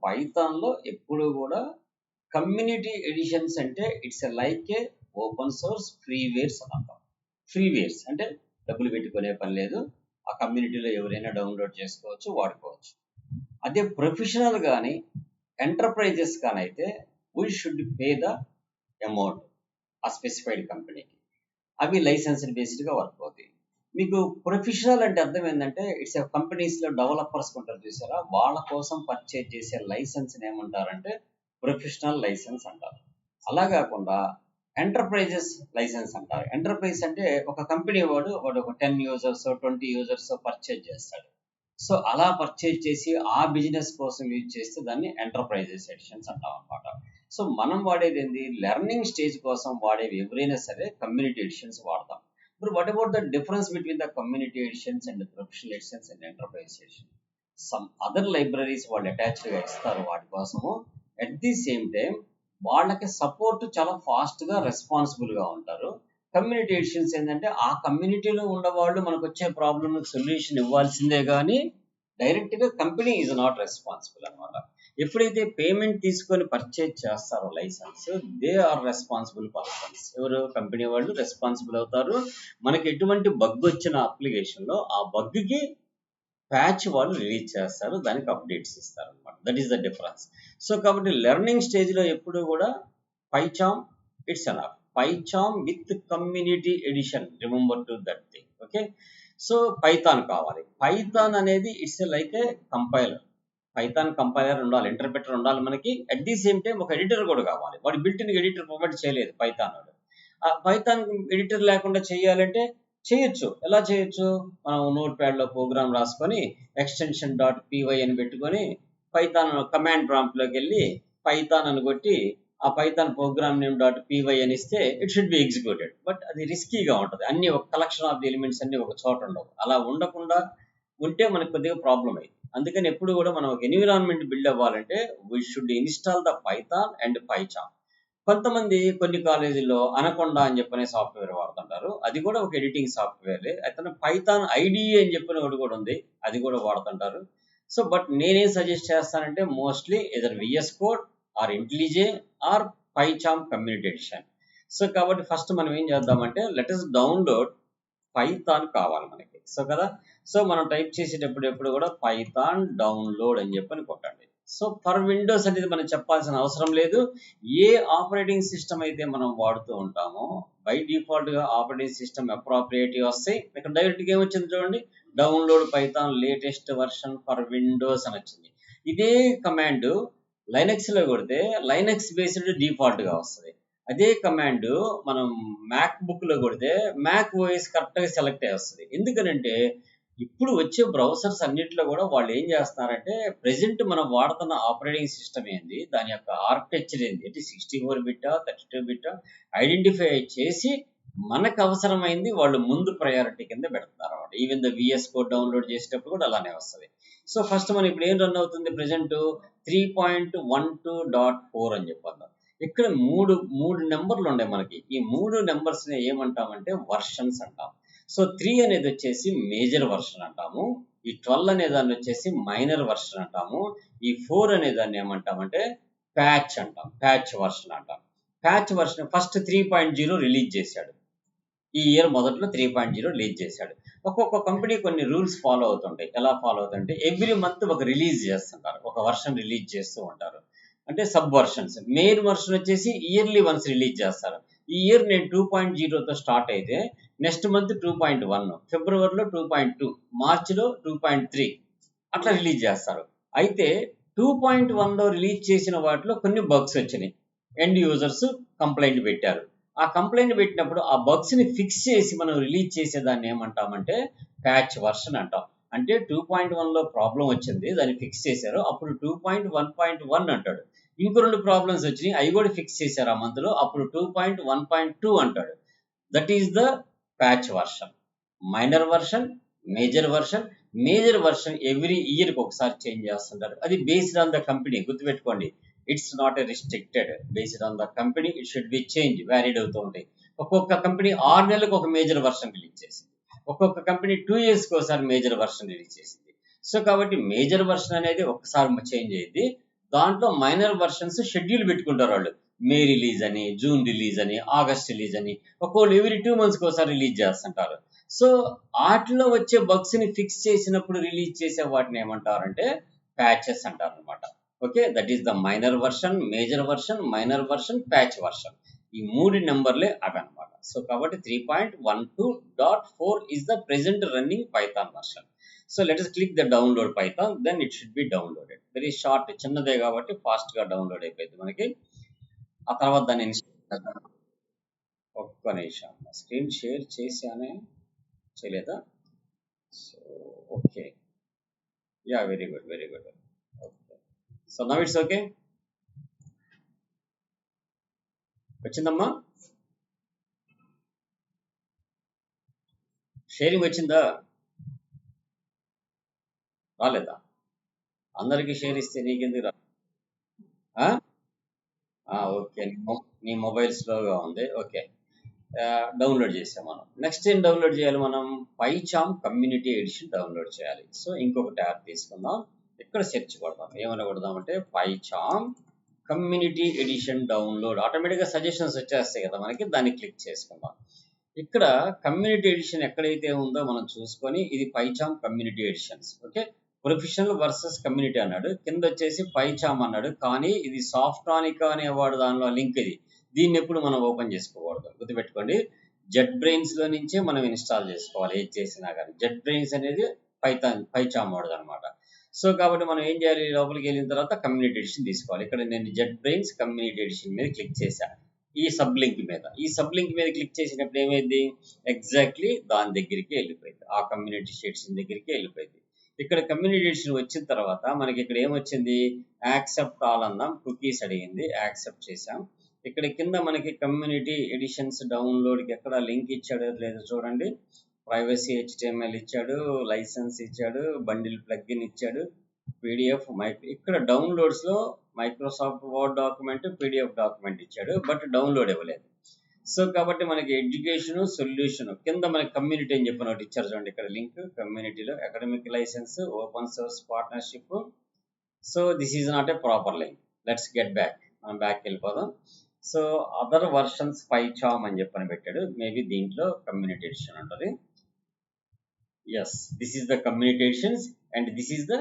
పైథాన్‌లో ఎప్పుడు గూడా community editions అంటే it's like a open source freewares అని అంటాం. ఫ్రీవేర్స్ అంటే డబ్బులు పెట్టుకునే పని లేదు. ఆ కమ్యూనిటీలో ఎవరైనా డౌన్లోడ్ చేసుకోవచ్చు, వాడుకోవచ్చు. అదే ప్రొఫెషనల్ గాని, ఎంటర్ప్రైజెస్ గానైతే we should pay the amount ఆ స్పెసిఫైడ్ కంపెనీకి. అవి లైసెన్స్డ్ బేస్డ్‌గా వర్క్ అవుతాయి. మీకు ప్రొఫెషనల్ అంటే అర్థం ఏందంటే ఇట్స్ కంపెనీస్‌లో డెవలపర్స్ ఉంటారు చూసారా? వాళ్ళ కోసం పర్చేజ్ చేసే లైసెన్స్‌ని ఏమంటారంటే ప్రొఫెషనల్ లైసెన్స్ అంటారు. అలా కాకుండా ఎంటర్ప్రైజెస్ లైసెన్స్ అంటారు. ఎంటర్ప్రైజ్ అంటే ఒక కంపెనీ వాడు ఒక 10 యూజర్స్, 20 యూజర్స్ పర్చేజ్ చేస్తాడు. సో అలా పర్చేజ్ చేసి ఆ బిజినెస్ కోసం యూజ్ చేస్తే దాన్ని ఎంటర్ప్రైజెస్ ఎడిషన్స్ అంటాం అనమాట. సో మనం వాడేది ఏంది, లెర్నింగ్ స్టేజ్ కోసం వాడేవి ఎవరైనా సరే కమ్యూనిటీ ఎడిషన్స్ వాడతాం. ఇప్పుడు what about the difference between the community editions and professional editions and enterprise edition? Some other libraries వాళ్ళు అటాచ్డ్గా ఇస్తారు వాటి కోసము. అట్ ది సేమ్ టైం వాళ్ళకి సపోర్ట్ చాలా ఫాస్ట్గా రెస్పాన్సిబుల్గా ఉంటారు. కమ్యూనిటీ ఎడిషన్స్ ఏంటంటే ఆ కమ్యూనిటీలో ఉన్నవాళ్ళు మనకు వచ్చే ప్రాబ్లమ్కి సొల్యూషన్ ఇవ్వాల్సిందే కానీ డైరెక్ట్గా కంపెనీ ఈజ్ నాట్ రెస్పాన్సిబుల్ అనమాట. ఎప్పుడైతే పేమెంట్ తీసుకొని పర్చేజ్ చేస్తారో license, they are responsible persons. ఎవరు? కంపెనీ వాళ్ళు రెస్పాన్సిబుల్ అవుతారు. మనకి ఎటువంటి బగ్ వచ్చిన అప్లికేషన్లో ఆ బగ్కి ప్యాచ్ వాళ్ళు రిలీజ్ చేస్తారు, దానికి అప్డేట్స్ ఇస్తారు అనమాట. That is the difference. So కాబట్టి లెర్నింగ్ స్టేజ్లో ఎప్పుడు కూడా PyCharm it's enough. PyCharm with community edition, remember to that thing. Okay. So Python కావాలి. పైథాన్ అనేది it's like a compiler. Python compiler ఉండాలి, ఇంటర్ప్రెటర్ ఉండాలి మనకి. అట్ ది సేమ్ టైం ఒక ఎడిటర్ కూడా కావాలి. వాడు బిల్ట్-ఇన్ ఎడిటర్ ప్రొవైడ్ చేయలేదు పైథాన్ వాడు. ఆ పైథాన్ ఎడిటర్ లేకుండా చేయాలంటే చేయొచ్చు. ఎలా చేయొచ్చు? మనం నోట్ ప్యాడ్లో ప్రోగ్రామ్ రాసుకొని ఎక్స్టెన్షన్ డాట్ పీవై అని పెట్టుకొని పైథాన్ కమాండ్ ప్రాంప్ట్లోకి వెళ్ళి పైథాన్ అని కొట్టి ఆ Python program name dot py అని ఇస్తే it should be executed. But అది రిస్కీగా ఉంటుంది. అన్ని ఒక కలెక్షన్ ఆఫ్ ది ఎలిమెంట్స్ అన్ని ఒక చోట ఉండవు. అలా ఉండకుండా ఉంటే మనకు కొద్దిగా ప్రాబ్లం అయింది. అందుకని ఎప్పుడు కూడా మనం ఒక ఎన్విరాన్మెంట్ బిల్డ్ అవ్వాలంటే we should install the Python and PyCharm. కొంతమంది కొన్ని కాలేజీల్లో అనకొండ అని చెప్పనే సాఫ్ట్వేర్ వాడుతుంటారు. అది కూడా ఒక ఎడిటింగ్ సాఫ్ట్వేర్. అతను పైథాన్ ఐడిఈ అని చెప్పిన ఒకటి కూడా ఉంది, అది కూడా వాడుతుంటారు. సో బట్ నేనేం సజెస్ట్ చేస్తానంటే mostly either VS code or IntelliJ or PyCharm community edition. So కాబట్టి ఫస్ట్ మనం ఏం చేద్దామంటే లెట్ us డౌన్లోడ్ పైథాన్ కావాలి మనకి. సో కదా, సో మనం టైప్ చేసేటప్పుడు ఎప్పుడు కూడా పైథాన్ డౌన్లోడ్ అని చెప్పని కొట్టండి. సో ఫర్ విండోస్ అనేది మనం చెప్పాల్సిన అవసరం లేదు. ఏ ఆపరేటింగ్ సిస్టమ్ అయితే మనం వాడుతూ ఉంటామో బై డిఫాల్ట్గా ఆపరేటింగ్ సిస్టమ్ అప్రాప్రియేట్ వస్తాయి. ఇక్కడ డైరెక్ట్గా ఏమొచ్చింది చూడండి, download Python latest version for Windows అని వచ్చింది. ఇదే కమాండ్ లైనక్స్లో కొడితే లైనక్స్ బేస్డ్ డిఫాల్ట్గా వస్తుంది. అదే కమాండ్ మనం మ్యాక్ బుక్లో కొడితే మ్యాక్ ఓఎస్ కరెక్ట్గా సెలెక్ట్ అయ్యి వస్తుంది. ఎందుకనంటే ఇప్పుడు వచ్చే బ్రౌజర్స్ అన్నింటిలో కూడా వాళ్ళు ఏం చేస్తున్నారంటే ప్రెజెంట్ మనం వాడుతున్న ఆపరేటింగ్ సిస్టమ్ ఏంది, దాని యొక్క ఆర్కిటెక్చర్ ఏంది, అంటే 64 బిట్టా 32 బిట్టా ఐడెంటిఫై చేసి మనకు అవసరమైంది వాళ్ళు ముందు ప్రయారిటీ కింద పెడుతున్నారు అనమాట. Even the VS code download చేసేటప్పుడు కూడా అలానే వస్తుంది. సో ఫస్ట్ మనం ఇప్పుడు ఏం రన్ అవుతుంది, ప్రెజెంట్ 3.12.4 అని చెప్పారు. ఇక్కడ మూడు నెంబర్లు ఉన్నాయి మనకి. ఈ 3 నెంబర్స్ని ఏమంటామంటే వర్షన్స్ అంటాం. సో 3 అనేది వచ్చేసి మేజర్ వర్షన్ అంటాము, ఈ 12 అనే దాన్ని వచ్చేసి మైనర్ వర్షన్ అంటాము, ఈ 4 అనే దాన్ని ఏమంటామంటే ప్యాచ్ అంటాం, ప్యాచ్ వర్షన్ అంటాం. ప్యాచ్ వర్షన్ ఫస్ట్ 3.0 రిలీజ్ చేశాడు. ఈ ఇయర్ మొదట్లో 3.0 రిలీజ్ చేశాడు. ఒక్కొక్క కంపెనీ కొన్ని రూల్స్ ఫాలో అవుతుంటాయి. ఎలా ఫాలో అవుతుంటే ఎవ్రీ మంత్ ఒక రిలీజ్ చేస్తుంటారు, ఒక వర్షన్ రిలీజ్ చేస్తూ ఉంటారు. అంటే సబ్ వర్షన్స్. మెయిన్ వర్షన్ వచ్చేసి ఇయర్లీ వన్స్ రిలీజ్ చేస్తారు. ఈ ఇయర్ నేను 2.0తో స్టార్ట్ అయితే నెక్స్ట్ మంత్ 2.1, ఫిబ్రవరిలో 2.2, మార్చిలో 2.3 అట్లా రిలీజ్ చేస్తారు. అయితే 2.1లో రిలీజ్ చేసిన వాటిలో కొన్ని బగ్స్ వచ్చినాయి. ఎండ్ యూజర్స్ కంప్లైంట్ పెట్టారు. ఆ కంప్లైంట్ పెట్టినప్పుడు ఆ బగ్స్ని ఫిక్స్ చేసి మనం రిలీజ్ చేసేదాన్ని ఏమంటామంటే ప్యాచ్ వర్షన్ అంటాం. అంటే 2.1లో ప్రాబ్లం వచ్చింది, దాన్ని ఫిక్స్ చేశారు, అప్పుడు 2.1.1 అంటాడు. ఇంకో 2 ప్రాబ్లమ్స్ వచ్చినాయి, అవి కూడా ఫిక్స్ చేశారు ఆ మంత్లో, అప్పుడు 2.1.2 అంటాడు. That is the patch version. Minor version, major version. Major version every ఇయర్కి ఒకసారి చేంజ్ చేస్తుంటారు. అది బేస్డ్ ఆన్ ద కంపెనీ, గుర్తుపెట్టుకోండి. It's not a restricted, based on the company it should be change, valid అవుతూ ఉంటాయి. ఒక్కొక్క కంపెనీ 6 నెలలకు ఒక మేజర్ వర్షన్ రిలీజ్ చేసింది, ఒక్కొక్క కంపెనీ 2 yearsకి ఒకసారి మేజర్ వర్షన్ రిలీజ్ చేసింది. సో కాబట్టి మేజర్ వర్షన్ అనేది ఒకసారి చేంజ్ అయ్యింది, దాంట్లో మైనర్ వర్షన్స్ షెడ్యూల్ పెట్టుకుంటారు వాళ్ళు. మే రిలీజ్ అని, జూన్ రిలీజ్ అని, ఆగస్ట్ రిలీజ్ అని, ఒక్కోళ్ళు ఎవ్రీ 2 months ఒకసారి రిలీజ్ చేస్తుంటారు. సో వాటిలో వచ్చే బగ్స్ ని ఫిక్స్ చేసినప్పుడు రిలీజ్ చేసే వాటిని ఏమంటారంటే ప్యాచెస్ అంటారు అనమాట. Okay, that is the minor version, major version, minor version, patch version. ఈ 3 నెంబర్లే అవి అనమాట. సో కాబట్టి 3.12.4 is the present running Python version. So let us click the download Python, then it should be downloaded. Very short, చిన్నదే కాబట్టి fast గా download అయిపోయింది మనకి. ఆ తర్వాత దాన్ని ఇన్స్టాల్ చేద్దాం. ఒక్క నిమిషం, స్క్రీన్ షేర్ చేశానే, చేయలేదా? So okay, yeah, very good, very good. Okay, so now it's okay. వచ్చిందమ్మా, షేరింగ్ వచ్చిందా? రాలేదా? అందరికి షేర్ ఇస్తే నీకెందుకు రా? ఓకే, నీ మొబైల్ స్లోగా ఉంది. ఓకే, డౌన్లోడ్ చేసాం మనం. నెక్స్ట్ ఏం డౌన్లోడ్ చేయాలి మనం? పైచామ్ కమ్యూనిటీ ఎడిషన్ డౌన్లోడ్ చేయాలి. సో ఇంకొక ట్యాబ్ తీసుకుందాం, ఇక్కడ సెర్చ్ కొడదాం. ఏమైనా కొడదామంటే పైచామ్ కమ్యూనిటీ ఎడిషన్ డౌన్లోడ్. ఆటోమేటిక్గా సజెషన్స్ వచ్చేస్తాయి కదా మనకి, దాన్ని క్లిక్ చేసుకుందాం. ఇక్కడ కమ్యూనిటీ ఎడిషన్ ఎక్కడైతే ఉందో మనం చూసుకొని, ఇది PyCharm community editions. Okay, professional versus community అన్నాడు, కింద వచ్చేసి పైచామ్ అన్నాడు. కానీ ఇది సాఫ్ట్రానికా అనేవాడు దానిలో లింక్. ఇది దీన్ని ఎప్పుడు మనం ఓపెన్ చేసుకోకూడదు, గుర్తుపెట్టుకోండి. జెట్ బ్రెయిన్స్ లో నుంచే మనం ఇన్స్టాల్ చేసుకోవాలి ఏది చేసినా కానీ. జెట్ బ్రెయిన్స్ అనేది పైచామ్ వాడదు అనమాట. సో కాబట్టి మనం ఏం చేయాలి, లోపలికి వెళ్ళిన తర్వాత కమ్యూనిటీ ఎడిషన్ తీసుకోవాలి. ఇక్కడ నేను జెట్ బ్రెయిన్స్ కమ్యూనిటీ ఎడిషన్ మీద క్లిక్ చేశాను, ఈ సబ్ లింక్ మీద. ఈ సబ్ లింక్ మీద క్లిక్ చేసినప్పుడు ఏమైంది, ఎగ్జాక్ట్లీ దాని దగ్గరికి వెళ్ళిపోయింది, ఆ కమ్యూనిటీ ఎడిషన్ దగ్గరికి వెళ్ళిపోయింది. ఇక్కడ కమ్యూనిటీ ఎడిషన్ వచ్చిన తర్వాత మనకి ఇక్కడ ఏమొచ్చింది, యాక్సెప్ట్ ఆల్ అన్నాం, కుకీస్ అడిగింది, యాక్సెప్ట్ చేసాం. ఇక్కడ కింద మనకి కమ్యూనిటీ ఎడిషన్స్ డౌన్లోడ్కి ఎక్కడ లింక్ ఇచ్చాడో లేదో చూడండి. ప్రైవసీ HTML ఇచ్చాడు, లైసెన్స్ ఇచ్చాడు, బండిల్ ప్లగ్ఇన్ ఇచ్చాడు, పీడిఎఫ్ ఇక్కడ డౌన్లోడ్స్లో Microsoft Word document, PDF document ఇచ్చాడు, బట్ డౌన్లోడ్ ఇవ్వలేదు. సో కాబట్టి మనకి ఎడ్యుకేషన్ సొల్యూషన్ కింద మనకి కమ్యూనిటీ అని చెప్పిన ఒకటి ఇచ్చారు చూడండి. ఇక్కడ లింక్ కమ్యూనిటీలో academic license, open source partnership. So this is not a proper link. Let's get back, మనం బ్యాక్ వెళ్ళిపోదాం. సో అదర్ వర్షన్స్ పైచామ్ అని చెప్పని పెట్టాడు, మేబీ దీంట్లో కమ్యూనిటీ ఎడిషన్ ఉంటుంది. Yes, this is the community editions and this is the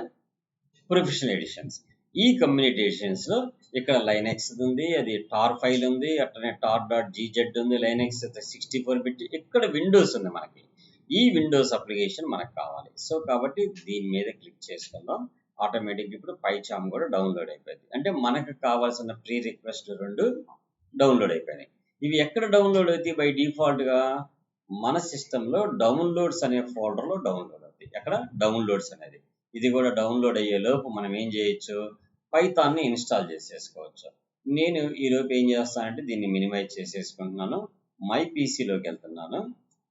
professional editions. ఈ community editions లో ఇక్కడ లైనెక్స్ ఉంది, అది టార్ ఫైల్ ఉంది, అట్లనే tar.gz ఉంది, లైనెక్స్ 64 బిట్. ఇక్కడ విండోస్ ఉంది మనకి, ఈ విండోస్ అప్లికేషన్ మనకు కావాలి. సో కాబట్టి దీని మీద క్లిక్ చేసుకుందాం. ఆటోమేటిక్ ఇప్పుడు పైచామ్ కూడా డౌన్లోడ్ అయిపోయింది. అంటే మనకు కావాల్సిన ప్రీ రిక్వెస్ట్ 2 డౌన్లోడ్ అయిపోయినాయి. ఇవి ఎక్కడ డౌన్లోడ్ అవుతాయి? బై డిఫాల్ట్ గా మన సిస్టంలో డౌన్లోడ్స్ అనే ఫోల్డర్లో డౌన్లోడ్ అవుతాయి. ఎక్కడ డౌన్లోడ్స్ అనేది, ఇది కూడా డౌన్లోడ్ అయ్యే లోపు మనం ఏం చేయొచ్చు, పైథాన్ని ఇన్స్టాల్ చేసేసుకోవచ్చు. నేను ఈ లోపు ఏం చేస్తానంటే దీన్ని మినిమైజ్ చేసేసుకుంటున్నాను, మై పీసీలోకి వెళ్తున్నాను.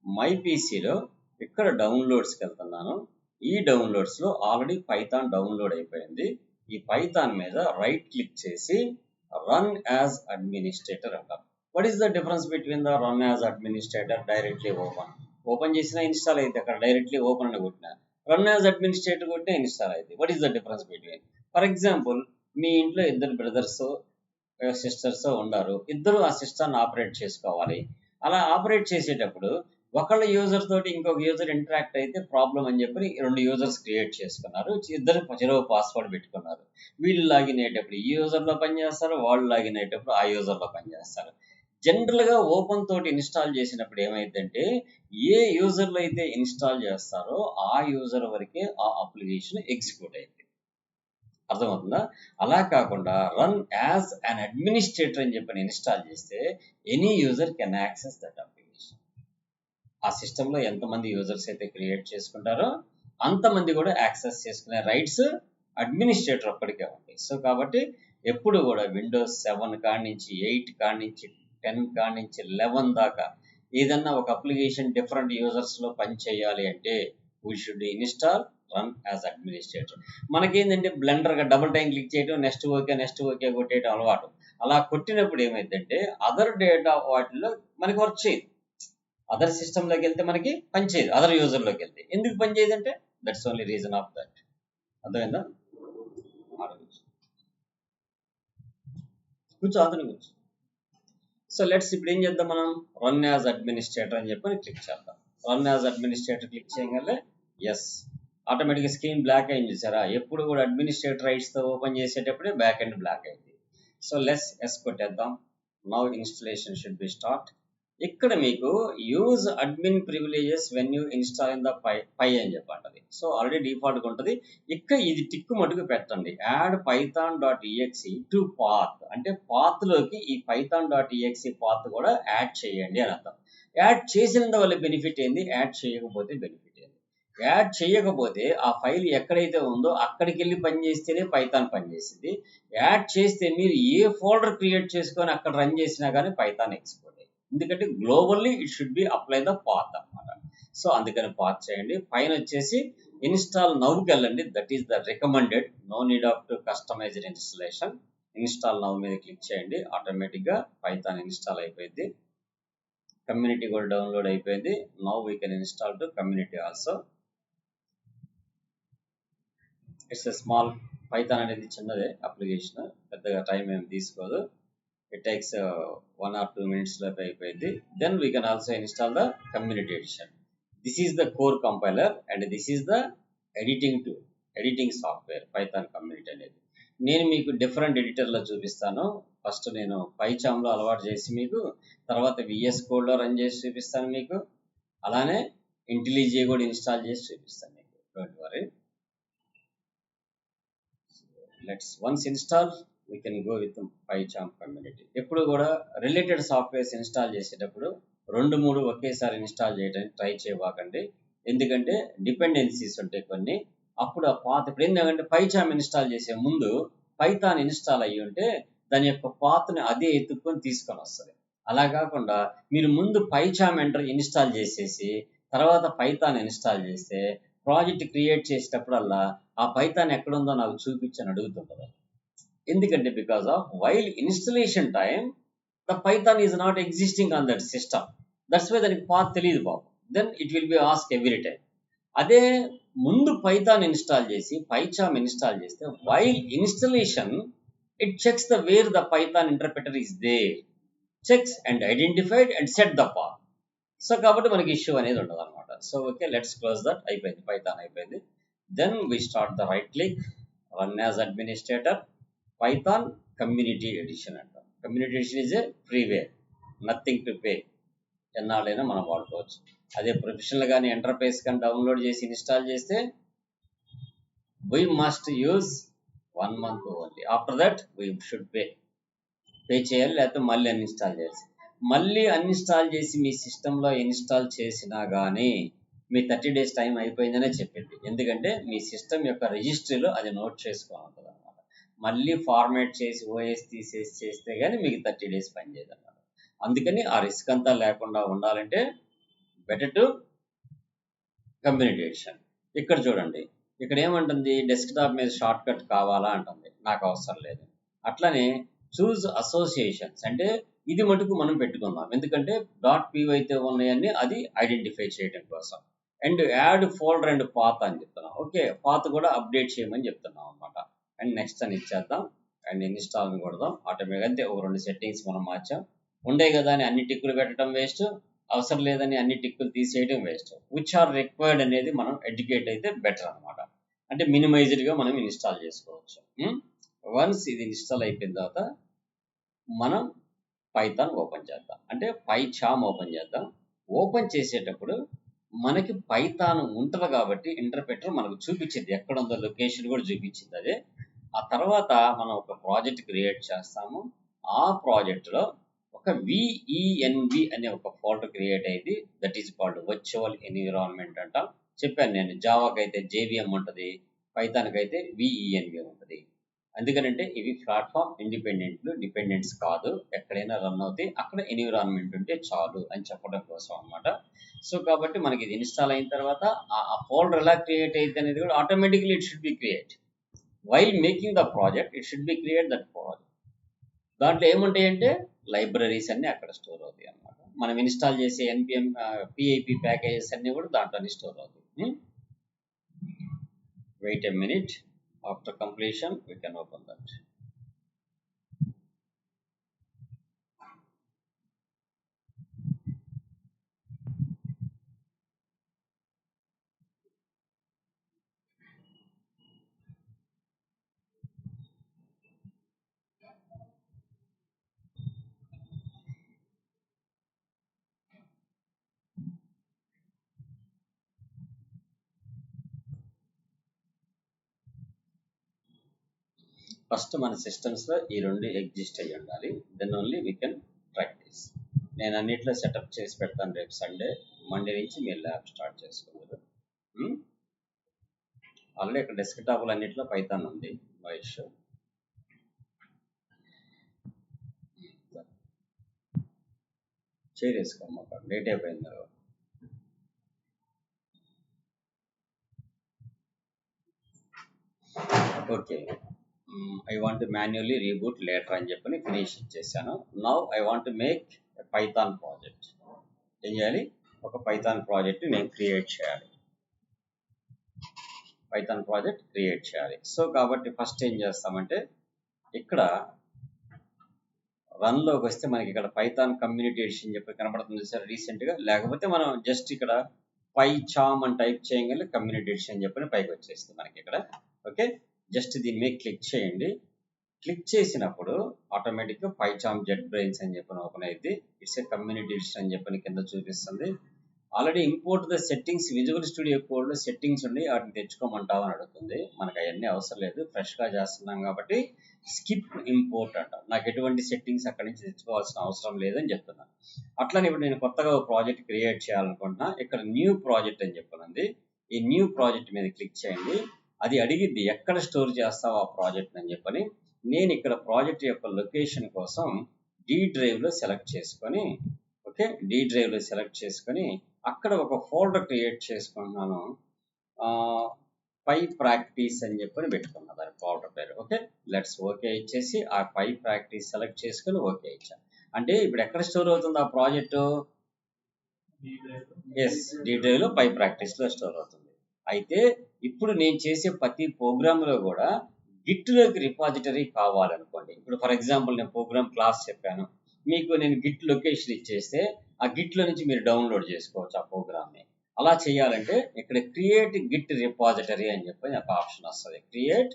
మై పీసీలో ఇక్కడ డౌన్లోడ్స్కి వెళ్తున్నాను. ఈ డౌన్లోడ్స్లో ఆల్రెడీ పైథాన్ డౌన్లోడ్ అయిపోయింది. ఈ పైథాన్ మీద రైట్ క్లిక్ చేసి రన్ యాజ్ అడ్మినిస్ట్రేటర్ అంటాం. What is the difference between the run as administrator, directly open చేసినా ఇన్స్టాల్ అయితే, అక్కడ డైరెక్ట్లీ ఓపెన్ అని కొట్టినా, రన్ యాజ్ అడ్మినిస్ట్రేటర్ కొట్టినా ఇన్స్టాల్ అయితే. What is the difference between? For example, మీ ఇంట్లో 2 బ్రదర్స్ సిస్టర్స్ ఉన్నారు, ఇద్దరు ఆ సిస్టర్ని ఆపరేట్ చేసుకోవాలి. అలా ఆపరేట్ చేసేటప్పుడు ఒకళ్ళ యూజర్ తోటి ఇంకొక యూజర్ ఇంటరాక్ట్ అయితే ప్రాబ్లం అని చెప్పి 2 యూజర్స్ క్రియేట్ చేసుకున్నారు. ఇద్దరు చెరో పాస్వర్డ్ పెట్టుకున్నారు. వీళ్ళు లాగిన్ అయ్యేటప్పుడు ఈ యూజర్లో పనిచేస్తారు, వాళ్ళు లాగిన్ అయ్యేటప్పుడు ఆ యూజర్లో పనిచేస్తారు. జనరల్గా ఓపెన్ తోటి ఇన్స్టాల్ చేసినప్పుడు ఏమైందంటే, ఏ యూజర్లో అయితే ఇన్స్టాల్ చేస్తారో ఆ యూజర్ వరకే ఆ అప్లికేషన్ ఎగ్జిక్యూట్ అయింది. అర్థమవుతుందా? అలా కాకుండా రన్ యాజ్ అన్ అడ్మినిస్ట్రేటర్ అని చెప్పి ఇన్స్టాల్ చేస్తే any user can access that application. ఆ సిస్టంలో ఎంతమంది యూజర్స్ అయితే క్రియేట్ చేసుకుంటారో అంతమంది కూడా యాక్సెస్ చేసుకునే రైట్స్ అడ్మినిస్ట్రేటర్ ఒక్కడికే ఉంటాయి. సో కాబట్టి ఎప్పుడు కూడా విండోస్ 7 కాడి నుంచి 8 కాడి నుంచి 10 కాడి నుంచి 11 దాకా ఏదన్నా ఒక అప్లికేషన్ డిఫరెంట్ యూజర్స్లో పని చేయాలి అంటే we should install run as administrator. మనకేంటంటే బ్లెండర్గా డబుల్ టైం క్లిక్ చేయడం, నెక్స్ట్ ఓకే కొట్టేయడం అలవాటు. అలా కొట్టినప్పుడు ఏమైందంటే అదర్ డేటా వాటిల్లో మనకి వర్క్ చేయదు. అదర్ సిస్టంలోకి వెళ్తే మనకి పనిచేయదు, అదర్ యూజర్లోకి వెళ్తే ఎందుకు పనిచేయదు అంటే that's only reason of that. అర్థమైందా? కూర్చో అందరం కూర్చో. సో లెట్స్ ఇప్పుడు ఏం చేద్దాం, మనం రన్ యాజ్ అడ్మినిస్ట్రేటర్ అని చెప్పి క్లిక్ చేద్దాం. రన్ యాజ్ అడ్మినిస్ట్రేటర్ క్లిక్ చేయగలే ఎస్, ఆటోమేటిక్గా స్క్రీన్ బ్లాక్ అయింది చూసారా. ఎప్పుడు కూడా అడ్మినిస్ట్రేటర్ రైట్స్తో ఓపెన్ చేసేటప్పుడే బ్యాక్ ఎండ్ బ్లాక్ అయింది. సో లెస్ ఎస్ కొట్టేద్దాం. Now installation should be start. ఇక్కడ మీకు use admin privileges when you install in the పై అని చెప్పండి. సో ఆల్రెడీ డిఫాల్ట్గా ఉంటుంది. ఇక్కడ ఇది టిక్కు మటుకు పెట్టండి. Add Python dot exe to path అంటే పాత్లోకి ఈ పైథాన్ డాట్ ఈఎక్సి పాత్ కూడా యాడ్ చేయండి అని అర్థం. యాడ్ చేసిన వల్ల బెనిఫిట్ ఏంది, యాడ్ చేయకపోతే బెనిఫిట్ ఏంది. యాడ్ చేయకపోతే ఆ ఫైల్ ఎక్కడైతే ఉందో అక్కడికి వెళ్ళి పనిచేస్తేనే పైథాన్ పనిచేసింది. యాడ్ చేస్తే మీరు ఏ ఫోల్డర్ క్రియేట్ చేసుకొని అక్కడ రన్ చేసినా కానీ పైథాన్ ఎక్స్పోర్ట్. ఎందుకంటే globally it should be apply the path అనమాట. సో అందుకని పాత్ చేయండి. పైన వచ్చేసి ఇన్స్టాల్ నవ్కి వెళ్ళండి. That is the recommended. No need of to customized installation. Install now మీద క్లిక్ చేయండి. ఆటోమేటిక్గా పైథాన్ ఇన్స్టాల్ అయిపోయింది. కమ్యూనిటీ కూడా డౌన్లోడ్ అయిపోయింది. Now we can install to community also. It's a small Python అనేది చిన్నదే అప్లికేషన్, పెద్దగా టైం ఏమి తీసుకోదు. It takes 1 or 2 minutes లోపు అయిపోయింది. Then we can also install the community edition. This is the core compiler and this is the editing tool, editing software Python community అనేది. నేను మీకు డిఫరెంట్ ఎడిటర్లో చూపిస్తాను. ఫస్ట్ నేను పైచామ్లో అలవాటు చేసి మీకు, తర్వాత VS కోడ్లో రన్ చేసి చూపిస్తాను మీకు, అలానే ఇంటెలిజే కూడా ఇన్స్టాల్ చేసి చూపిస్తాను మీకు. Don't worry. Let's once install we can go with PyCharm community. ఎప్పుడు కూడా రిలేటెడ్ సాఫ్ట్వేర్స్ ఇన్స్టాల్ చేసేటప్పుడు 2-3 ఒకేసారి ఇన్స్టాల్ చేయడానికి ట్రై చేయబాకండి. ఎందుకంటే డిపెండెన్సీస్ ఉంటాయి కొన్ని. అప్పుడు ఆ పాత్ ఇప్పుడు ఏంటంటే PyCharm ఇన్స్టాల్ చేసే ముందు పైథాన్ ఇన్స్టాల్ అయ్యి ఉంటే దాని యొక్క పాత్ని అదే ఎత్తుక్కొని తీసుకొని వస్తుంది. అలా కాకుండా మీరు ముందు PyCharm ఇన్స్టాల్ చేసేసి తర్వాత పైథాన్ ఇన్స్టాల్ చేస్తే ప్రాజెక్ట్ క్రియేట్ చేసేటప్పుడల్లా ఆ పైథాన్ ఎక్కడుందో నాకు చూపించని అడుగుతుంటుంది. ఎందుకంటే because of while installation time the Python is not existing on that system. That's why దానికి పాత్ తెలియదు బాబు. Then it will be ask every time. అదే ముందు పైథాన్ ఇన్స్టాల్ చేసి PyCharm ఇన్స్టాల్ చేస్తే while installation it checks the where the Python interpreter is there, checks and identified and set the path. So కాబట్టి మనకి issue అనేది ఉండదు అనమాట. So okay, let's close that. అయిపోయింది, పైథాన్ అయిపోయింది. Then we start the right click, run as administrator, Python community edition అంటాం. Community edition is a freeware, nothing to pay. ఎన్నాళ్ళైనా మనం వాడుకోవచ్చు. అదే ప్రొఫెషనల్ కానీ ఎంటర్ప్రైజ్ కానీ డౌన్లోడ్ చేసి ఇన్స్టాల్ చేస్తే we must use 1 month only. After that we should pay చేయాలి, లేకపోతే మళ్ళీ అన్ఇన్స్టాల్ చేయాలి. మళ్ళీ అన్ఇన్స్టాల్ చేసి మీ సిస్టంలో ఇన్స్టాల్ చేసినా కానీ మీ 30 days టైం అయిపోయిందనే చెప్పింది. ఎందుకంటే మీ సిస్టమ్ యొక్క రిజిస్ట్రీలో అది నోట్ చేసుకోవాలి ఉంటుంది అనమాట. మళ్ళీ ఫార్మాట్ చేసి ఓఎస్ తీసేసి చేస్తే కానీ మీకు 30 days పనిచేయదు అన్నమాట. అందుకని ఆ రిస్క్ అంతా లేకుండా ఉండాలంటే బెటర్ టు కమ్యూనిటీ ఎడిషన్. ఇక్కడ చూడండి, ఇక్కడ ఏమంటుంది, డెస్క్టాప్ మీద షార్ట్ కట్ కావాలా అంటుంది. నాకు అవసరం లేదు. అట్లనే చూజ్ అసోసియేషన్స్ అంటే ఇది మటుకు మనం పెట్టుకుందాం. ఎందుకంటే .py అయితే ఉన్నాయని అది ఐడెంటిఫై చేయడం కోసం. And add folder and path అని చెప్తున్నాం. ఓకే, పాత్ కూడా అప్డేట్ చేయమని చెప్తున్నాం అనమాట. అండ్ నెక్స్ట్ అని ఇచ్చేద్దాం అండ్ ఇన్స్టాల్ అని కొడదాం. ఆటోమేటిక్గా అంతే, ఒక 2 సెట్టింగ్స్ మనం మార్చాం. ఉండే కదా అని అన్ని టిక్కులు పెట్టడం వేస్ట్, అవసరం లేదని అన్ని టిక్కులు తీసేయడం వేస్ట్. విచ్ ఆర్ రిక్వైర్డ్ అనేది మనం ఎడ్యుకేట్ అయితే బెటర్ అనమాట. అంటే మినిమైజ్డ్గా మనం ఇన్స్టాల్ చేసుకోవచ్చు. వన్స్ ఇది ఇన్స్టాల్ అయిపోయిన తర్వాత మనం పైథాన్ ఓపెన్ చేద్దాం, అంటే PyCharm ఓపెన్ చేద్దాం. ఓపెన్ చేసేటప్పుడు మనకి పైథాన్ ఉంటుంది కాబట్టి ఇంటర్ప్రెటర్ మనకు చూపించింది, ఎక్కడ ఉందో లొకేషన్ కూడా చూపించింది అదే. ఆ తర్వాత మనం ఒక ప్రాజెక్ట్ క్రియేట్ చేస్తాము. ఆ ప్రాజెక్ట్లో ఒక VENV అనే ఒక ఫోల్డర్ క్రియేట్ అయింది. That is called virtual environment అంటాం. చెప్పాను నేను, జావాకి అయితే JVM ఉంటుంది, పైథాన్కి అయితే VENV ఉంటుంది. అందుకనంటే ఇవి ప్లాట్ఫామ్ డిపెండెంట్స్ కాదు, ఎక్కడైనా రన్ అవుతాయి, అక్కడ ఎన్విరాన్మెంట్ ఉంటే చాలు అని చెప్పడం కోసం అనమాట. సో కాబట్టి మనకి ఇది ఇన్స్టాల్ అయిన తర్వాత ఆ ఫోల్డర్ ఎలా క్రియేట్ అయితే అనేది కూడా automatically it should B create while making the project. It should B create that project. దాంట్లో ఏముంటాయంటే లైబ్రరీస్ అన్నీ అక్కడ స్టోర్ అవుతాయి అనమాట. మనం ఇన్స్టాల్ చేసే NPM PIP ప్యాకేజెస్ అన్నీ కూడా దాంట్లోనే స్టోర్ అవుతాయి. Wait a minute. After completion, we can open that. First మన సిస్టమ్స్లో ఈ రెండు ఎగ్జిస్ట్ అయ్యి ఉండాలి. Then only we can practise. నేను అన్నిట్లో సెటప్ చేసి పెడతాను. రేపు సండే, మండే నుంచి మీరు ల్యాబ్ స్టార్ట్ చేసుకున్నారు. ఆల్రెడీ ఇక్కడ డెస్క్టాప్లు అన్నింటిలో పైథాన్ ఉంది. మహేష్ చేరేసుకోమ్మా, డేట్ అయిపోయింది. Okay, I want to manually reboot later అని చెప్పని ఫినిష్ ఇచ్చేసాను. Now I want to make Python project. ఏం చేయాలి? ఒక పైథాన్ ప్రాజెక్ట్ నేను క్రియేట్ చేయాలి. పైథాన్ ప్రాజెక్ట్ క్రియేట్ చేయాలి. సో కాబట్టి ఫస్ట్ ఏం చేస్తామంటే, ఇక్కడ రన్లోకి వస్తే మనకి ఇక్కడ పైథాన్ కమ్యూనిటీ ఎడిషన్ చెప్పి కనబడుతుంది సార్ రీసెంట్గా. లేకపోతే మనం జస్ట్ ఇక్కడ పైచామ్ అని టైప్ చేయగలి కమ్యూనిటీ ఎడిషన్ చెప్పని పైకి వచ్చేస్తుంది మనకి ఇక్కడ. ఓకే, జస్ట్ దీని మీద క్లిక్ చేయండి. క్లిక్ చేసినప్పుడు ఆటోమేటిక్గా పైచామ్ జెట్ బ్రెయిన్స్ అని చెప్పని ఓపెన్ అయింది. ఇట్స్ ఏ కమ్యూనిటీ ఎడిషన్ అని చెప్పని కింద చూపిస్తుంది. Already import the settings, visual studio కోడ్లో సెట్టింగ్స్ ఉండి వాటిని తెచ్చుకోమంటావు అని అడుగుతుంది. మనకు అవన్నీ అవసరం లేదు, ఫ్రెష్గా చేస్తున్నాం కాబట్టి స్కిప్ ఇంపోర్ట్ అంట. నాకు ఎటువంటి సెట్టింగ్స్ అక్కడి నుంచి తెచ్చుకోవాల్సిన అవసరం లేదని చెప్తున్నాను. అట్లనే ఇప్పుడు నేను కొత్తగా ఒక ప్రాజెక్ట్ క్రియేట్ చేయాలనుకుంటున్నా. ఇక్కడ న్యూ ప్రాజెక్ట్ అని చెప్పనుంది. ఈ న్యూ ప్రాజెక్ట్ మీద క్లిక్ చేయండి. అది అడిగిద్ది ఎక్కడ స్టోర్ చేస్తావు ఆ ప్రాజెక్ట్ అని చెప్పని. నేను ఇక్కడ ప్రాజెక్ట్ యొక్క లొకేషన్ కోసం డి డ్రైవ్లో సెలెక్ట్ చేసుకొని, ఓకే, డి డ్రైవ్లో సెలెక్ట్ చేసుకొని అక్కడ ఒక ఫోల్డర్ క్రియేట్ చేసుకుంటున్నాను. పై ప్రాక్టీస్ అని చెప్పని పెట్టుకున్నా దాని ఫోల్డర్ పేరు. ఓకే, లెట్స్ ఓకే ఇచ్చేసి ఆ పై ప్రాక్టీస్ సెలెక్ట్ చేసుకొని ఓకే ఇచ్చా. అంటే ఇప్పుడు ఎక్కడ స్టోర్ అవుతుంది ఆ ప్రాజెక్టు? ఎస్, డి డ్రైవ్లో పై ప్రాక్టీస్లో స్టోర్ అవుతుంది. అయితే ఇప్పుడు నేను చేసే ప్రతి ప్రోగ్రామ్లో కూడా గిట్లోకి రిపాజిటరీ కావాలనుకోండి. ఇప్పుడు ఫర్ ఎగ్జాంపుల్ నేను ప్రోగ్రామ్ క్లాస్ చెప్పాను, మీకు నేను గిట్ లొకేషన్ ఇచ్చేస్తే ఆ గిట్లో నుంచి మీరు డౌన్లోడ్ చేసుకోవచ్చు ఆ ప్రోగ్రామ్ని. అలా చేయాలంటే ఇక్కడ క్రియేట్ గిట్ రిపాజిటరీ అని చెప్పి ఒక ఆప్షన్ వస్తుంది. క్రియేట్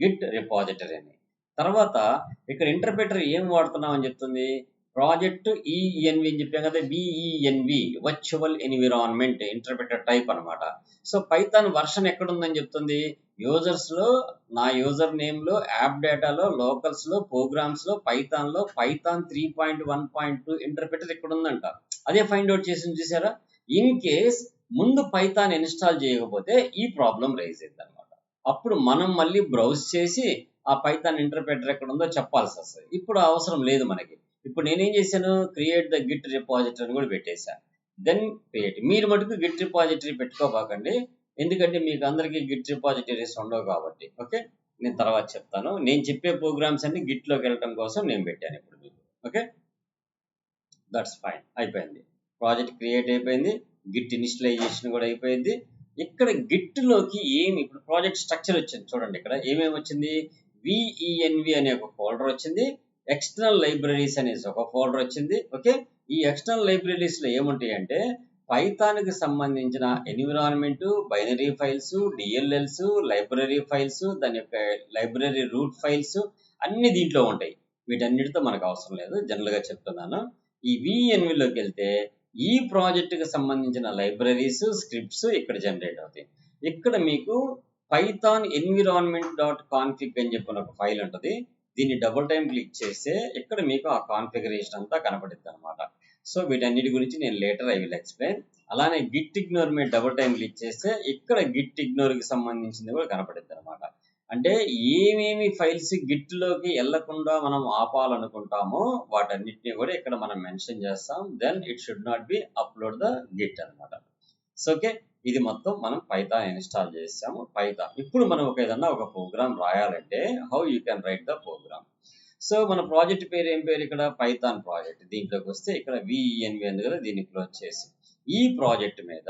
గిట్ రిపాజిటరీ అని. తర్వాత ఇక్కడ ఇంటర్ప్రిటర్ ఏం వాడుతున్నాం అని చెప్తుంది. ప్రాజెక్ట్ ఈఎన్వి అని చెప్పాం కదా, విఈఎన్వి వర్చువల్ ఎన్విరాన్మెంట్ ఇంటర్ప్రిటర్ టైప్ అనమాట. సో పైథాన్ వర్షన్ ఎక్కడుందని చెప్తుంది. యూజర్స్లో, నా యూజర్ నేమ్లో, యాప్ డేటాలో, లోకల్స్లో, ప్రోగ్రామ్స్లో, పైథాన్లో పైథాన్ 3.1.2 ఇంటర్ప్రిటర్ ఇక్కడ ఉందంట. అదే ఫైండ్ అవుట్ చేసింది చూసారా. ఇన్ కేస్ ముందు పైథాన్ ఇన్స్టాల్ చేయకపోతే ఈ ప్రాబ్లం రైజ్ అయింది అనమాట. అప్పుడు మనం మళ్ళీ బ్రౌజ్ చేసి ఆ పైథాన్ ఇంటర్ప్రిటర్ ఎక్కడ ఉందో చెప్పాల్సి వస్తుంది. ఇప్పుడు అవసరం లేదు మనకి. ఇప్పుడు నేనేం చేశాను, క్రియేట్ ద గిట్ రిపాజిటరీ కూడా పెట్టేశాను. Then create. మీరు మటుకు గిట్ రిపాజిటరీ పెట్టుకోబాకండి, ఎందుకంటే మీకు అందరికీ గిట్ రిపాజిటరీస్ ఉండవు కాబట్టి. ఓకే, నేను తర్వాత చెప్తాను. నేను చెప్పే ప్రోగ్రామ్స్ అన్ని గిట్లోకి వెళ్ళటం కోసం నేను పెట్టాను ఇప్పుడు మీకు. Okay, that's fine. అయిపోయింది, ప్రాజెక్ట్ క్రియేట్ అయిపోయింది, గిట్ ఇనిషియలైజేషన్ కూడా అయిపోయింది. ఇక్కడ గిట్లోకి ఏమి ఇప్పుడు ప్రాజెక్ట్ స్ట్రక్చర్ వచ్చింది చూడండి. ఇక్కడ ఏమేమి వచ్చింది, విఈఎన్వి అనే ఒక ఫోల్డర్ వచ్చింది, ఎక్స్టర్నల్ లైబ్రరీస్ అనేసి ఒక ఫోల్డర్ వచ్చింది. ఓకే, ఈ ఎక్స్టర్నల్ లైబ్రరీస్లో ఏముంటాయి అంటే పైథాన్కి సంబంధించిన environment, binary files, DLLs, library files, దాని యొక్క లైబ్రరీ రూట్ ఫైల్స్ అన్ని దీంట్లో ఉంటాయి. వీటన్నిటితో మనకు అవసరం లేదు, జనరల్గా చెప్తున్నాను. ఈ విఎన్విలోకి వెళ్తే ఈ ప్రాజెక్టుకి సంబంధించిన లైబ్రరీస్, స్క్రిప్ట్స్ ఇక్కడ జనరేట్ అవుతాయి. ఇక్కడ మీకు పైథాన్ environment.config అని చెప్పిన ఒక ఫైల్ ఉంటుంది. దీన్ని డబుల్ టైం క్లిక్ చేస్తే ఇక్కడ మీకు ఆ కాన్ఫిగరేషన్ అంతా కనపడుతుంది అనమాట. సో వీటన్నిటి గురించి నేను లేటర్ ఐ విల్ ఎక్స్ప్లెయిన్. అలానే గిట్ ఇగ్నోర్ మీద డబుల్ టైం క్లిక్ చేస్తే ఇక్కడ గిట్ ఇగ్నోర్కి సంబంధించింది కూడా కనపడుతుంది అనమాట. అంటే ఏమేమి ఫైల్స్ గిట్లోకి వెళ్లకుండా మనం ఆపాలనుకుంటామో వాటన్నిటిని కూడా ఇక్కడ మనం మెన్షన్ చేస్తాం. Then it should not be upload the git అనమాట. సో ఓకే, ఇది మొత్తం మనం పైథాన్ ఇన్స్టాల్ చేసాము. పైథాన్ ఇప్పుడు మనం ఏదన్నా ఒక ప్రోగ్రామ్ రాయాలంటే how you can write the program. So మన ప్రాజెక్ట్ పేరు ఏం పేరు, ఇక్కడ పైథాన్ ప్రాజెక్ట్. దీంట్లోకి వస్తే ఇక్కడ విఈఎన్వి ఉంది కదా, దీన్ని క్లోజ్ చేసి ఈ ప్రాజెక్ట్ మీద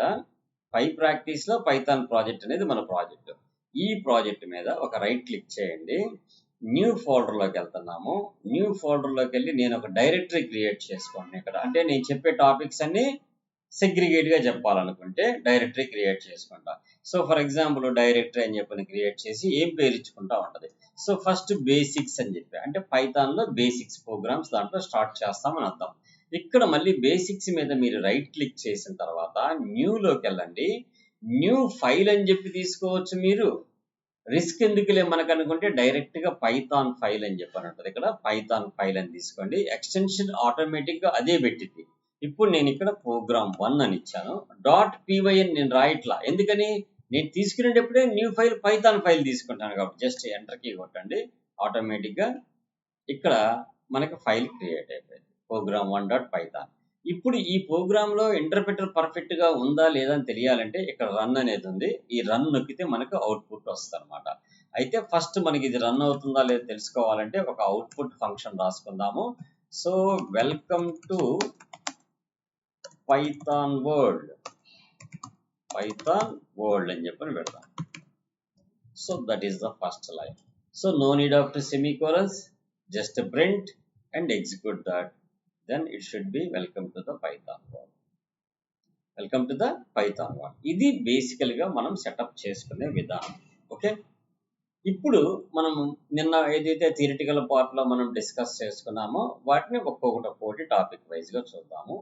పై ప్రాక్టీస్లో పైథాన్ ప్రాజెక్ట్ అనేది మన ప్రాజెక్ట్. ఈ ప్రాజెక్ట్ మీద ఒక రైట్ క్లిక్ చేయండి. న్యూ ఫోల్డర్లోకి వెళ్తున్నాము. న్యూ ఫోల్డర్లోకి వెళ్ళి నేను ఒక డైరెక్టరీ క్రియేట్ చేసుకోండి ఇక్కడ. అంటే నేను చెప్పే టాపిక్స్ అన్ని సెగ్రిగేట్గా చెప్పాలనుకుంటే డైరెక్టరీ క్రియేట్ చేసుకుంటా. సో ఫర్ ఎగ్జాంపుల్ డైరెక్టరీ అని చెప్పని క్రియేట్ చేసి ఏం పేరు ఇచ్చుకుంటా ఉంటుంది. సో ఫస్ట్ బేసిక్స్ అని చెప్పి, అంటే పైథాన్లో బేసిక్స్ ప్రోగ్రామ్స్ దాంట్లో స్టార్ట్ చేస్తామని అర్థం. ఇక్కడ మళ్ళీ బేసిక్స్ మీద మీరు రైట్ క్లిక్ చేసిన తర్వాత న్యూలోకి వెళ్ళండి. న్యూ ఫైల్ అని చెప్పి తీసుకోవచ్చు మీరు, రిస్క్ ఎందుకులే మనకు అనుకుంటే డైరెక్ట్ గా పైథాన్ ఫైల్ అని చెప్పని ఉంటుంది. ఇక్కడ పైథాన్ ఫైల్ అని తీసుకోండి. ఎక్స్టెన్షన్ ఆటోమేటిక్ గా అదే పెట్టింది. ఇప్పుడు నేను ఇక్కడ ప్రోగ్రామ్ 1 అని ఇచ్చాను. .py అని నేను రాయట్లా, ఎందుకని నేను తీసుకునేటప్పుడే న్యూ ఫైల్ పైథాన్ ఫైల్ తీసుకుంటాను కాబట్టి జస్ట్ ఎంటర్ కీ కొట్టండి, ఆటోమేటిక్ గా ఇక్కడ మనకి ఫైల్ క్రియేట్ అయిపోయింది, ప్రోగ్రామ్ 1.python. ఇప్పుడు ఈ ప్రోగ్రామ్ లో ఇంటర్ప్రిటర్ పర్ఫెక్ట్ గా ఉందా లేదా అని తెలియాలంటే ఇక్కడ రన్ అనేది ఉంది. ఈ రన్ నొక్కితే మనకు అవుట్పుట్ వస్తుంది అనమాట. అయితే ఫస్ట్ మనకి ఇది రన్ అవుతుందా లేదా తెలుసుకోవాలంటే ఒక అవుట్పుట్ ఫంక్షన్ రాసుకుందాము. So welcome to Python world అని చెప్పని పెడతాం. So that is the first line. So no need of to semicolons, just print and execute that, then it should be welcome to the python world. ఇది బేసికల్ గా మనం setup చేసుకునే విధానం. Okay, ఇప్పుడు మనం నిన్న ఏదైతే థియరిటికల్ పార్ట్ లో మనం డిస్కస్ చేసుకున్నామో వాటిని ఒక్కొక్కటి టాపిక్ వైజ్ గా చూద్దాము.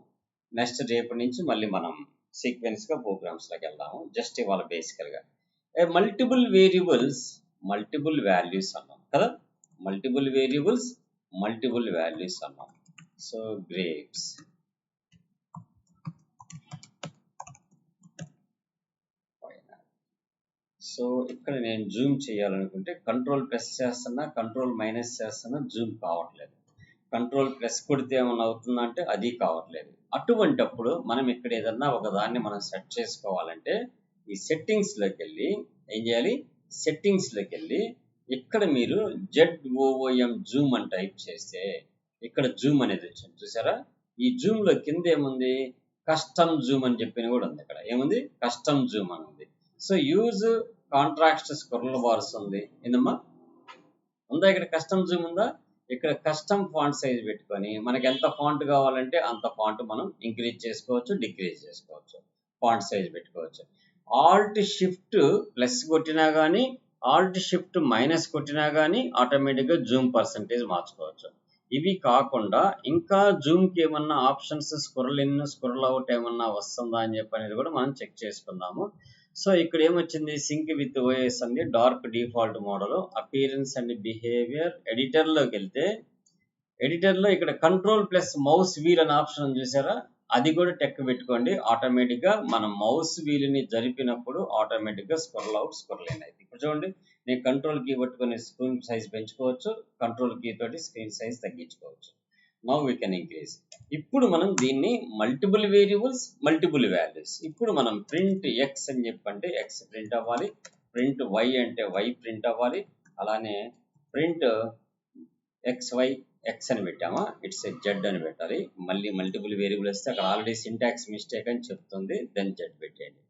నెక్స్ట్ రేపు నుంచి మళ్ళీ మనం సీక్వెన్స్ గా ప్రోగ్రామ్స్ లోకి వెళ్దాము. జస్ట్ ఇవాళ బేసికల్ గా మల్టిపుల్ వేరియబుల్స్ మల్టిపుల్ వాల్యూస్ అన్నాం కదా, మల్టిపుల్ వేరియబుల్స్ మల్టిపుల్ వాల్యూస్ అన్నాం. సో గ్రేప్స్, సో ఇక్కడ నేను జూమ్ చేయాలనుకుంటే కంట్రోల్ ప్రెస్ చేస్తున్నా, కంట్రోల్ మైనస్ చేస్తున్నా, జూమ్ కావట్లేదు. కంట్రోల్ ప్లస్ కొడితే ఏమన్నా అవుతుందంటే అది కావట్లేదు. అటువంటప్పుడు మనం ఇక్కడ ఏదన్నా ఒక దాన్ని మనం సెట్ చేసుకోవాలంటే ఈ సెట్టింగ్స్ లోకి వెళ్ళి ఏం చేయాలి, సెట్టింగ్స్ లోకి వెళ్ళి ఇక్కడ మీరు ZOOM జూమ్ అని టైప్ చేస్తే ఇక్కడ జూమ్ అనేది వచ్చింది చూసారా. ఈ జూమ్ లో కింద ఏముంది, కస్టమ్ జూమ్ అని చెప్పిన కూడా ఉంది. ఇక్కడ ఏముంది, కస్టమ్ జూమ్ అని ఉంది. So use contract scroll bars ఉంది, ఏందమ్మా ఉందా ఇక్కడ, కస్టమ్ జూమ్ ఉందా. ఇక్కడ కస్టమ్ ఫాంట్ సైజ్ పెట్టుకొని మనకి ఎంత ఫాంట్ కావాలంటే అంత ఫాంట్ మనం ఇంక్రీజ్ చేసుకోవచ్చు, డిక్రీజ్ చేసుకోవచ్చు, ఫాంట్ సైజ్ పెట్టుకోవచ్చు. ఆల్ట్ షిఫ్ట్ ప్లస్ కొట్టినా కానీ, ఆల్ట్ షిఫ్ట్ మైనస్ కొట్టినా కానీ ఆటోమేటిక్గా జూమ్ పర్సంటేజ్ మార్చుకోవచ్చు. ఇవి కాకుండా ఇంకా జూమ్కి ఏమన్నా options scroll in scroll out ఏమన్నా వస్తుందా అని చెప్పి అనేది కూడా మనం చెక్ చేసుకుందాము. సో ఇక్కడ ఏమొచ్చింది, సింక్ విత్ ఓఎస్ అంది, dark default model, appearance and behaviour. ఎడిటర్లోకి వెళ్తే ఎడిటర్లో ఇక్కడ కంట్రోల్ ప్లస్ మౌస్ వీల్ అనే ఆప్షన్ చూసారా, అది కూడా టెక్ పెట్టుకోండి. ఆటోమేటిక్గా మనం మౌస్ వీల్ని జరిపినప్పుడు ఆటోమేటిక్గా స్క్రోల్ అవుట్ స్క్రోల్ ఇన్ అయితే. ఇప్పుడు చూడండి, నేను కంట్రోల్ కీ పట్టుకొని స్క్రీన్ సైజ్ పెంచుకోవచ్చు, కంట్రోల్ కీ తోటి స్క్రీన్ సైజ్ తగ్గించుకోవచ్చు. Now we can increase. ఇప్పుడు మనం దీన్ని మల్టిపుల్ వేరియబుల్స్ మల్టిపుల్ వాల్యూస్. ఇప్పుడు మనం ప్రింట్ ఎక్స్ అని చెప్పంటే ఎక్స్ ప్రింట్ అవ్వాలి, ప్రింట్ వై అంటే వై ప్రింట్ అవ్వాలి, అలానే ప్రింట్ XY ఎక్స్ అని పెట్టామా, ఇట్స్ జెడ్ అని పెట్టాలి. మళ్ళీ మల్టిపుల్ వేరియబుల్ వస్తే అక్కడ ఆల్రెడీ సింటాక్స్ మిస్టేక్ అని చెప్తుంది, దెన్ జెడ్ పెట్టేయండి.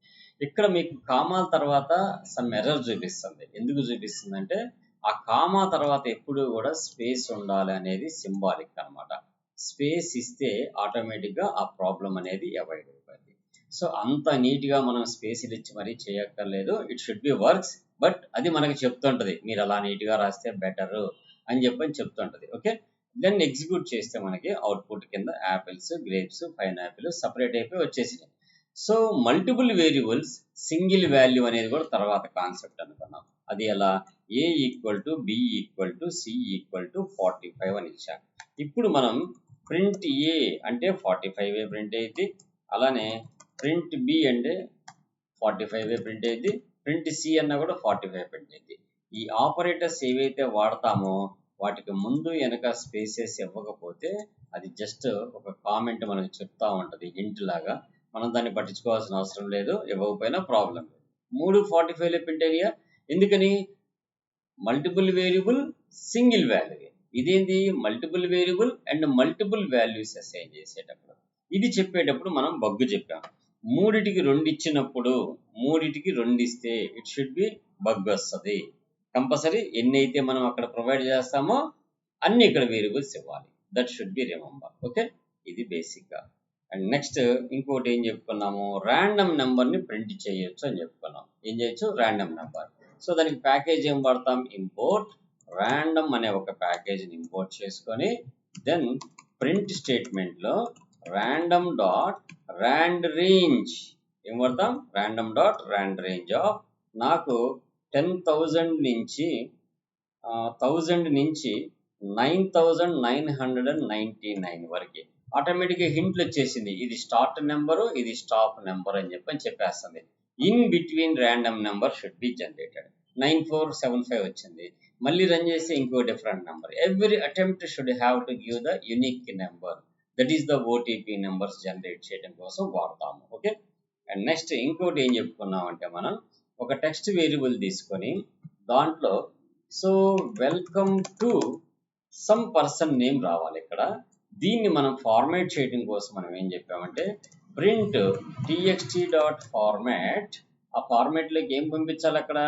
ఇక్కడ మీకు కామాల తర్వాత సమ్ ఎర్రర్ చూపిస్తుంది. ఎందుకు చూపిస్తుంది అంటే ఆ కామా తర్వాత ఎప్పుడు కూడా స్పేస్ ఉండాలి అనేది సింబాలిక్ అనమాట. స్పేస్ ఇస్తే ఆటోమేటిక్గా ఆ ప్రాబ్లం అనేది అవాయిడ్ అయిపోయింది. సో అంత నీట్గా మనం స్పేస్లు ఇచ్చి మరీ చేయక్కర్లేదు, it should B works. But అది మనకి చెప్తుంటది మీరు అలా నీట్గా రాస్తే బెటర్ అని చెప్పని చెప్తుంటది. ఓకే, దెన్ ఎగ్జిక్యూట్ చేస్తే మనకి అవుట్పుట్ కింద యాపిల్స్, గ్రేప్స్, పైనాపిల్ సపరేట్ అయిపోయి వచ్చేసినాయి. So multiple variables single value అనేది కూడా తర్వాత కాన్సెప్ట్ అనుకున్నాం. అది ఎలా, A = B = C = 45 అని ఇచ్చాం. ఇప్పుడు మనం ప్రింట్ A అంటే 45 ప్రింట్ అయింది, అలానే ప్రింట్ B అంటే 45 ప్రింట్ అయింది, ప్రింట్ C అన్నా కూడా 45 ప్రింట్ అయింది. ఈ ఆపరేటర్స్ ఏవైతే వాడతామో వాటికి ముందు వెనక స్పేసెస్ ఇవ్వకపోతే అది జస్ట్ ఒక కామెంట్ మనకు చెప్తా ఉంటుంది, హింట్ లాగా. మనం దాన్ని పట్టించుకోవాల్సిన అవసరం లేదు, ఇవ్వకపోయినా ప్రాబ్లం లేదు. 3 45 ప్రింట్ అయ్యా, ఎందుకని మల్టిపుల్ వేరియబుల్ సింగిల్ వాల్యూ. ఇదేంటి, multiple variable and multiple values assign చేసేటప్పుడు ఇది చెప్పేటప్పుడు మనం బగ్గు చెప్పాం. 3టికి 2 ఇచ్చినప్పుడు 3టికి 2 ఇస్తే ఇట్ షుడ్ బి బగ్ వస్తుంది. కంపల్సరీ ఎన్ని అయితే మనం అక్కడ ప్రొవైడ్ చేస్తామో అన్ని ఇక్కడ వేరియబుల్స్ ఇవ్వాలి, that should be remember. Okay, ఇది బేసిక్గా. అండ్ నెక్స్ట్ ఇంకోటి ఏం చెప్పుకున్నాము, ర్యాండమ్ నెంబర్ని ప్రింట్ చేయొచ్చు అని చెప్పుకున్నాం. ఏం చేయొచ్చు, ర్యాండమ్ నెంబర్. సో దానికి ప్యాకేజ్ ఏం వాడతాం, ఇంపోర్ట్ ర్యాండమ్ అనే ఒక ప్యాకేజ్ని ఇంపోర్ట్ చేసుకొని దెన్ ప్రింట్ స్టేట్మెంట్లో ర్యాండమ్ డాట్ ర్యాండ్ రేంజ్ ఏం వాడతాం, random dot rand range of నాకు 10,000 నుంచి 1000 నుంచి 9,999 వరకు ఆటోమేటిక్గా హింట్లు వచ్చేసింది. ఇది స్టార్ట్ నెంబరు, ఇది స్టాప్ నెంబర్ అని చెప్పేస్తుంది. In between random number should be generated. 9475 వచ్చింది. మళ్ళీ రన్ చేస్తే ఇంకో different number. Every attempt should have to give the unique number. That is the OTP numbers generate చేయడం కోసం వాడతాము. ఓకే. అండ్ నెక్స్ట్ ఇంకోటి ఏం చెప్పుకున్నామంటే మనం ఒక టెక్స్ట్ వేరియబుల్ తీసుకొని దాంట్లో so welcome to some person name రావాలి. ఇక్కడ దీన్ని మనం ఫార్మాట్ చేయడం కోసం మనం ఏం చెప్పామంటే ప్రింట్ txt.format. ఆ ఫార్మాట్లోకి ఏం పంపించాలి? అక్కడ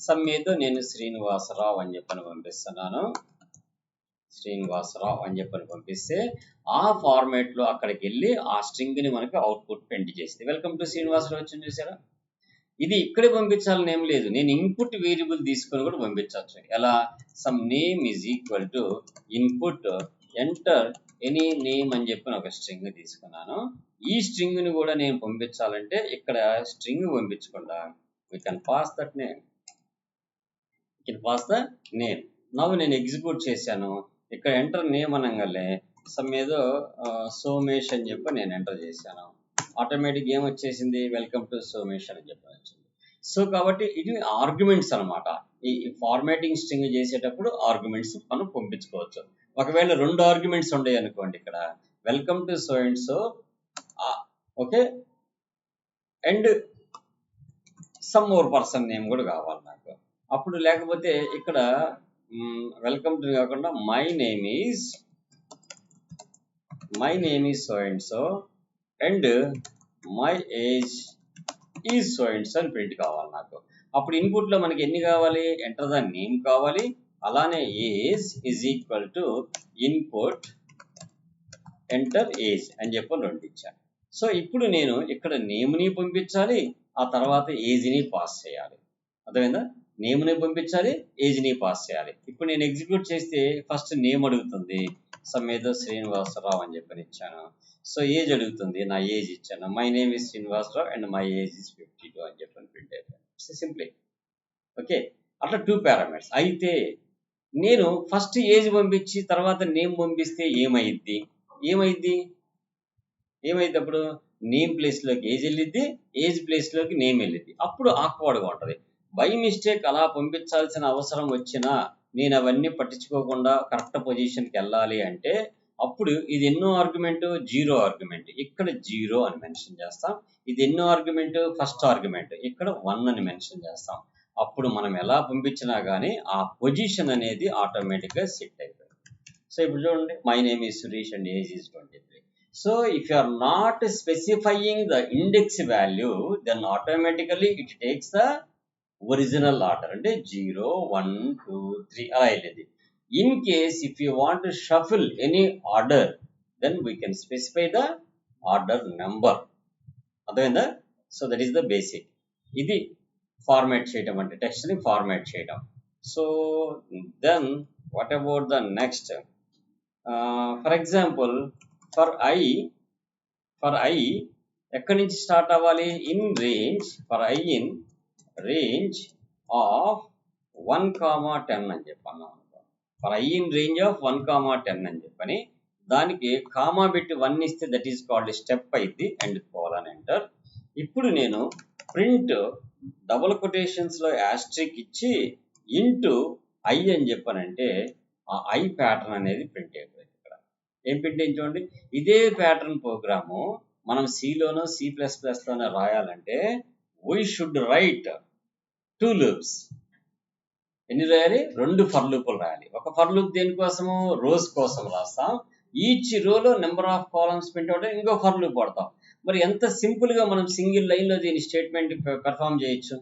సమ్ ఏదో నేను శ్రీనివాసరావు అని చెప్పని పంపిస్తున్నాను. శ్రీనివాసరావు అని చెప్పని పంపిస్తే ఆ ఫార్మాట్లో అక్కడికి వెళ్ళి ఆ స్ట్రింగ్ని మనకి అవుట్పుట్ ప్రింట్ చేసింది. వెల్కమ్ టు శ్రీనివాసరావు వచ్చింది చూసారా? ఇది ఇక్కడే పంపించాలని ఏం లేదు. నేను ఇన్పుట్ వేరియబుల్ తీసుకొని కూడా పంపించవచ్చు. ఎలా? Some name is equal to input enter any name అని చెప్పిన ఒక స్ట్రింగ్ తీసుకున్నాను. ఈ స్ట్రింగ్ని కూడా నేను పంపించాలంటే ఇక్కడ string పంపించకుండా we can pass that name. We can pass the name. నవ్వు నేను ఎగ్జిక్యూట్ చేశాను. ఇక్కడ ఎంటర్ నేమ్ అనగానే సమ్ ఏదో సోమేష్ అని చెప్పి నేను ఎంటర్ చేశాను. ఆటోమేటిక్ ఏం వచ్చేసింది? వెల్కమ్ టు సోమేష్ అని చెప్పి వచ్చింది. సో కాబట్టి ఇది ఆర్గ్యుమెంట్స్ అనమాట. ఈ ఫార్మాటింగ్ స్ట్రింగ్ చేసేటప్పుడు ఆర్గ్యుమెంట్స్ మనం పంపించుకోవచ్చు. ఒకవేళ 2 ఆర్గ్యుమెంట్స్ ఉన్నాయి అనుకోండి, ఇక్కడ welcome to so and so okay and some more person name కూడా కావాలి నాకు. అప్పుడు లేకపోతే ఇక్కడ వెల్కమ్ టు కాకుండా my name is so and so and my age is so and so అని ప్రింట్ కావాలి నాకు. అప్పుడు ఇన్పుట్లో మనకి ఎన్ని కావాలి? ఎంటర్ ద నేమ్ కావాలి, అలానే age is equal to input enter age అని చెప్పి 2 ఇచ్చాను. సో ఇప్పుడు నేను ఇక్కడ నేమ్ని పంపించాలి, ఆ తర్వాత ఏజ్ని పాస్ చేయాలి. అర్థమైందా? నేమ్ని పంపించాలి, ఏజ్ని పాస్ చేయాలి. ఇప్పుడు నేను ఎగ్జిక్యూట్ చేస్తే ఫస్ట్ నేమ్ అడుగుతుంది. సమ్మేదో శ్రీనివాసరావు అని చెప్పని ఇచ్చాను. సో ఏజ్ అడుగుతుంది, నా ఏజ్ ఇచ్చాను. My name is Srinivasarao and my age is 52 అని చెప్పని ప్రింట్ అయిపోయాను. Simply okay. అట్లా 2 పారామీటర్స్. అయితే నేను ఫస్ట్ ఏజ్ పంపించి తర్వాత నేమ్ పంపిస్తే ఏమైద్ది? అప్పుడు నేమ్ ప్లేస్లోకి ఏజ్ వెళ్ళిద్ది, ఏజ్ ప్లేస్లోకి నేమ్ వెళ్ళిద్ది. అప్పుడు ఆక్వర్డ్గా ఉంటుంది. బై మిస్టేక్ అలా పంపించాల్సిన అవసరం వచ్చినా నేను అవన్నీ పట్టించుకోకుండా కరెక్ట్ పొజిషన్కి వెళ్ళాలి అంటే అప్పుడు ఇది ఎన్నో ఆర్గ్యుమెంట్? 0 ఆర్గ్యుమెంట్. ఇక్కడ 0 అని మెన్షన్ చేస్తాం. ఇది ఎన్నో ఆర్గ్యుమెంట్? First argument. ఇక్కడ 1 అని మెన్షన్ చేస్తాం. అప్పుడు మనం ఎలా పంపించినా కానీ ఆ పొజిషన్ అనేది ఆటోమేటిక్గా సెట్ అయిపోయింది. సో ఇప్పుడు చూడండి, my name is Suresh and age is 23. So if you are not specifying the index value then automatically it takes the original order. అంటే 0, 1, 2, 3 అలా వెళ్ళేది. In case if you want to shuffle any order then we can specify the order number. అర్థమైందా? So that is the basic. ఇది format చేయడం అంటే టెక్స్ట్ని format చేయడం. So then what about the next? For example for I ఎక్కడి నుంచి start అవ్వాలి? In range for I in range of 1,10 అని చెప్పాను. For I in range of 1,10 అని చెప్పని దానికి కామా పెట్టి 1 ఇస్తే దట్ ఈస్ కాల్డ్ స్టెప్ అయింది అండ్ కోలన్ ఎంటర్. ఇప్పుడు నేను ప్రింట్ డబుల్ కొటేషన్స్లో యాస్ట్రిక్ ఇచ్చి ఇంటూ ఐ అని చెప్పానంటే ఆ ఐ ప్యాటర్న్ అనేది ప్రింట్ అయిపోయింది. ఇక్కడ ఏం ప్రింట్ అయింది చూడండి. ఇదే ప్యాటర్న్ ప్రోగ్రాము మనం సిలోనో C++లోనో రాయాలంటే వీ షుడ్ రైట్ 2 లూప్స్. ఎన్ని రాయాలి? 2 ఫర్ లూపులు రాయాలి. ఒక ఫర్ లూప్ దేనికోసము? రోస్ కోసం రాస్తాం. ఈచ్ రోలో number of columns print out ఇంకో ఫర్ లూప్ వాడతాం. మరి ఎంత సింపుల్గా మనం సింగిల్ లైన్లో దీని స్టేట్మెంట్ పెర్ఫామ్ చేయొచ్చు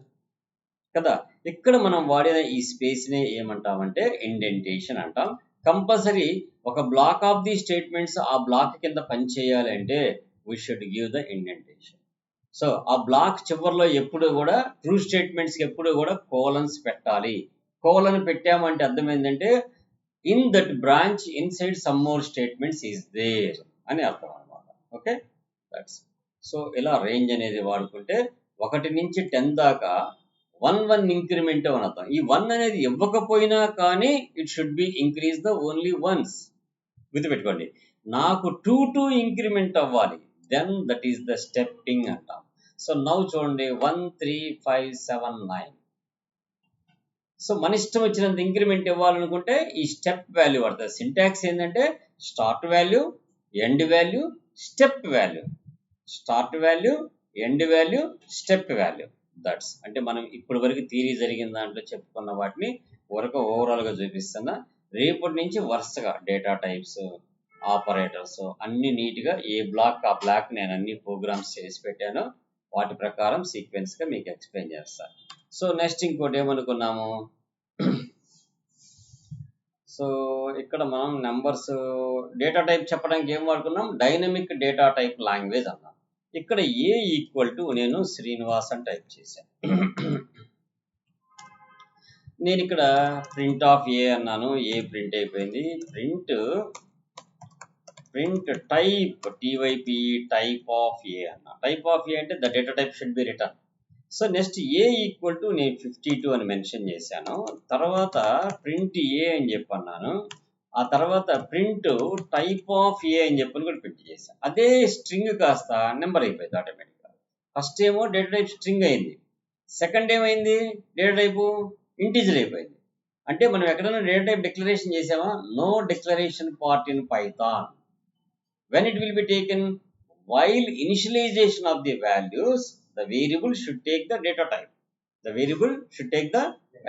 కదా. ఇక్కడ మనం వాడిన ఈ స్పేస్నే ఏమంటామంటే ఇండెంటేషన్ అంటాం. కంపల్సరీ ఒక బ్లాక్ ఆఫ్ ది స్టేట్మెంట్స్ ఆ బ్లాక్ కింద పని చేయాలి అంటే we should give the indentation. So ఆ బ్లాక్ చివరిలో ఎప్పుడు కూడా ట్రూ స్టేట్మెంట్స్కి ఎప్పుడు కూడా కోలన్స్ పెట్టాలి. కోలన్ పెట్టామంటే అర్థం ఏంటంటే in that branch inside some more statements is there అని అర్థం అనమాట. Okay, that's. సో ఇలా రేంజ్ అనేది వాడుకుంటే 1 నుంచి 10 దాకా వన్ ఇంక్రిమెంట్ అని అర్థం. ఈ 1 అనేది ఇవ్వకపోయినా కానీ it should be increase the only once. గుర్తుపెట్టుకోండి, నాకు 2 ఇంక్రిమెంట్ అవ్వాలి, then that is the stepping అంటాం. సో నౌ చూడండి 1 3 5 7 9. సో మన ఇష్టం వచ్చినంత ఇంక్రిమెంట్ ఇవ్వాలనుకుంటే ఈ స్టెప్ వాల్యూ పడుతుంది. సింటాక్స్ ఏంటంటే start value, end value, step value. Start value, end value, step value. That's అంటే మనం ఇప్పటి వరకు థియరీ జరిగిన దాంట్లో చెప్పుకున్న వాటిని వరకు ఓవరాల్గా చూపిస్తున్నా. రేపటి నుంచి వరుసగా డేటా టైప్స్, ఆపరేటర్స్ అన్ని నీట్గా ఏ బ్లాక్ ఆ బ్లాక్ నేను అన్ని ప్రోగ్రామ్స్ చేసి పెట్టాను. వాటి ప్రకారం సీక్వెన్స్గా మీకు ఎక్స్ప్లెయిన్ చేస్తాను. సో నెక్స్ట్ ఇంకోటి ఏమనుకున్నాము, సో ఇక్కడ మనం నెంబర్స్ డేటా టైప్ చెప్పడానికి ఏం వాడుకున్నాం, డైనమిక్ డేటా టైప్ లాంగ్వేజ్ అన్నాం. ఇక్కడ ఏ ఈక్వల్ టు నేను శ్రీనివాస్ అని టైప్ చేశాను. నేను ఇక్కడ ప్రింట్ ఆఫ్ ఏ అన్నాను, ఏ ప్రింట్ అయిపోయింది. Print type TYP type of ఏ అన్నా. టైప్ ఆఫ్ ఏ అంటే the data type should be return. So next A equal to నేను 52 అని మెన్షన్ చేశాను. తర్వాత ప్రింట్ ఏ అని చెప్పన్నాను. ఆ తర్వాత ప్రింట్ టైప్ ఆఫ్ ఏ అని చెప్పని కూడా ప్రింట్ చేశాను. అదే స్ట్రింగ్ కాస్త నెంబర్ అయిపోయింది ఆటోమేటిక్గా. ఫస్ట్ ఏమో డేటా టైప్ స్ట్రింగ్ అయింది, సెకండ్ ఏమైంది డేటా టైపు ఇంటీజర్ అయిపోయింది. అంటే మనం ఎక్కడైనా డేటా టైప్ డిక్లరేషన్ చేసామా, no declaration part in Python. when it will be taken, while initialization of the values, the variable should take the data type. The variable should take the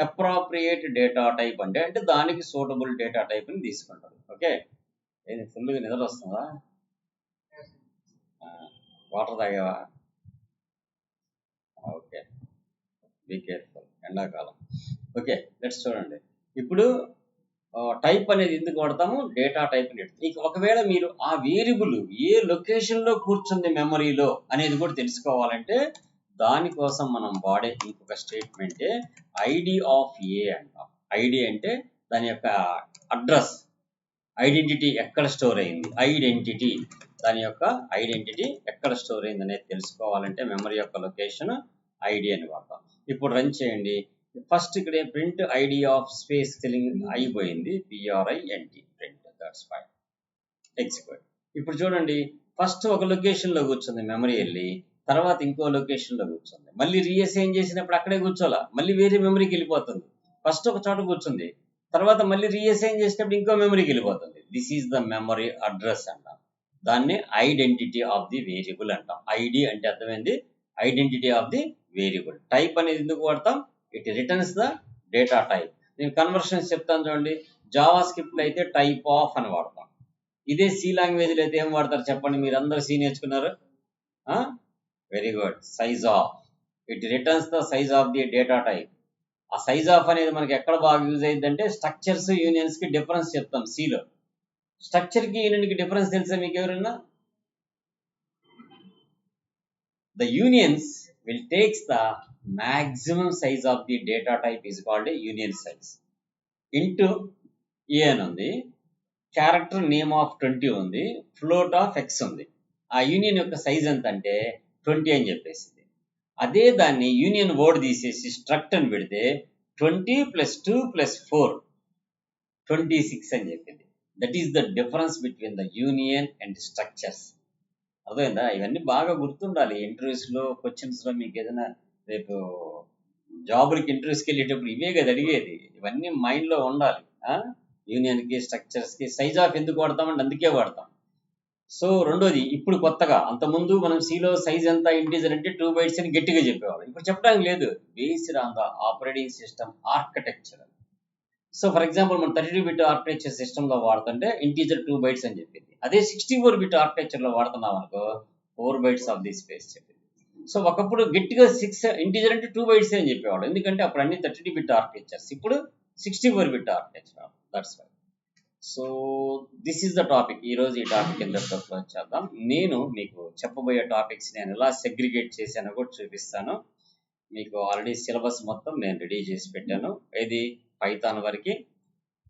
appropriate data type అంటే దానికి suitable data type ని తీసుకుంటారు. Okay, ఏది ఫుల్గా నిద్ర వస్తుందా, water తాగావా? Okay, be careful, ఎండాకాలం. Okay, let's చూడండి. ఇప్పుడు టైప్ అనేది ఎందుకు వాడతాము, డేటా టైప్. ఇక ఒకవేళ మీరు ఆ వేరియబుల్ ఏ లొకేషన్లో కూర్చుంది మెమరీలో అనేది కూడా తెలుసుకోవాలంటే దానికోసం మనం వాడే ఇంకొక స్టేట్మెంటే ఐడి ఆఫ్ ఏ అంటాం. ఐడి అంటే దాని యొక్క అడ్రస్, ఐడెంటిటీ ఎక్కడ స్టోర్ అయింది, ఐడెంటిటీ దాని యొక్క ఐడెంటిటీ ఎక్కడ స్టోర్ అయింది అనేది తెలుసుకోవాలంటే మెమరీ యొక్క లొకేషన్ ఐడి అని వాడతాం. ఇప్పుడు రన్ చేయండి. ఫస్ట్ ఇక్కడ print ID of space filling అయిపోయింది, PRINT print, that's fine, execute. ఇప్పుడు చూడండి, ఫస్ట్ ఒక లొకేషన్లో కూర్చుంది మెమరీ వెళ్ళి, తర్వాత ఇంకో లొకేషన్లో కూర్చుంది. మళ్ళీ రీఅసైన్ చేసినప్పుడు అక్కడే కూర్చోాలా, మళ్ళీ వేరే మెమరీకి వెళ్ళిపోతుంది. ఫస్ట్ ఒక చోట కూర్చుంది, తర్వాత మళ్ళీ రీఅసైన్ చేసినప్పుడు ఇంకో మెమరీకి వెళ్ళిపోతుంది. This is the memory address అంటాం. దాన్ని ఐడెంటిటీ ఆఫ్ ది వేరియబుల్ అంటాం. ఐడి అంటే అర్థమైంది, identity of the variable. Type అనేది ఎందుకు వాడతాం, it returns the data type. నేను కన్వర్షన్స్ చెప్తాను చూడండి. జావా స్క్రిప్ట్లో అయితే టైప్ ఆఫ్ అని వాడతాం. ఇదే సి లాంగ్వేజ్లో అయితే ఏం వాడతారు చెప్పండి, మీరు అందరూ సి నేర్చుకున్నారు. Very good. Size of, it returns the size of the data type. ఆ సైజ్ ఆఫ్ అనేది మనకి ఎక్కడ బాగా యూజ్ అయ్యిందంటే స్ట్రక్చర్స్ యూనియన్స్కి డిఫరెన్స్ చెప్తాం. సిలో స్ట్రక్చర్కి యూనియన్కి డిఫరెన్స్ తెలుసా మీకు ఎవరన్నా? The unions will takes the maximum size of the data type is called a union size. Into A అని ఉంది, క్యారెక్టర్ నేమ్ ఆఫ్ 20 ఉంది, ఫ్లోట్ ఆఫ్ x ఉంది. ఆ యూనియన్ యొక్క సైజ్ ఎంత అంటే 20 అని చెప్పేసింది. అదే దాన్ని యూనియన్ వర్డ్ తీసేసి స్ట్రక్ట్ అని పెడితే 20 + 2 + 4 26 అని చెప్పింది. That is the difference between the union and structures. అర్థమైందా? ఇవన్నీ బాగా గుర్తుండాలి. ఇంటర్వ్యూస్లో క్వశ్చన్స్లో మీకు ఏదైనా రేపు జాబులకి ఇంటర్వ్యూస్కి వెళ్ళేటప్పుడు ఇవే కదా అడిగేది. ఇవన్నీ మైండ్లో ఉండాలి. యూనియన్కి స్ట్రక్చర్స్కి సైజ్ ఆఫ్ ఎందుకు వాడతామంటే అందుకే వాడతాం. సో రెండోది, ఇప్పుడు కొత్తగా, అంతకుముందు మనం సిలో సైజ్ ఎంత ఇంటీజర్ అంటే 2 bytes అని గట్టిగా చెప్పేవాళ్ళం. ఇప్పుడు చెప్పడానికి లేదు, based on the operating system architecture. So for example మనం 32-bit ఆర్కిటెక్చర్ సిస్టంలో వాడుతుంటే ఇంటీజర్ 2 bytes అని చెప్పింది. అదే 64-bit ఆర్కిటెక్చర్లో వాడుతున్నాం అనుకో 4 bytes ఆఫ్ ది స్పేస్ చెప్పింది. సో ఒకప్పుడు గట్టిగా ఇంటీజర్ అంటే 2 bytes అని చెప్పేవాడు, ఎందుకంటే అప్పుడు అన్ని 32-bit ఆర్కిటెక్చర్స్, ఇప్పుడు 64-bit architecture. That's why. So this is the topic. ఈరోజు ఈ టాపిక్ ఇంతటితో క్లోజ్ చేద్దాం. నేను మీకు చెప్పబోయే టాపిక్స్ నేను ఎలా సెగ్రిగేట్ చేశానో కూడా చూపిస్తాను. మీకు ఆల్రెడీ సిలబస్ మొత్తం నేను రెడీ చేసి పెట్టాను, ఇది పైథాన్ వరకు.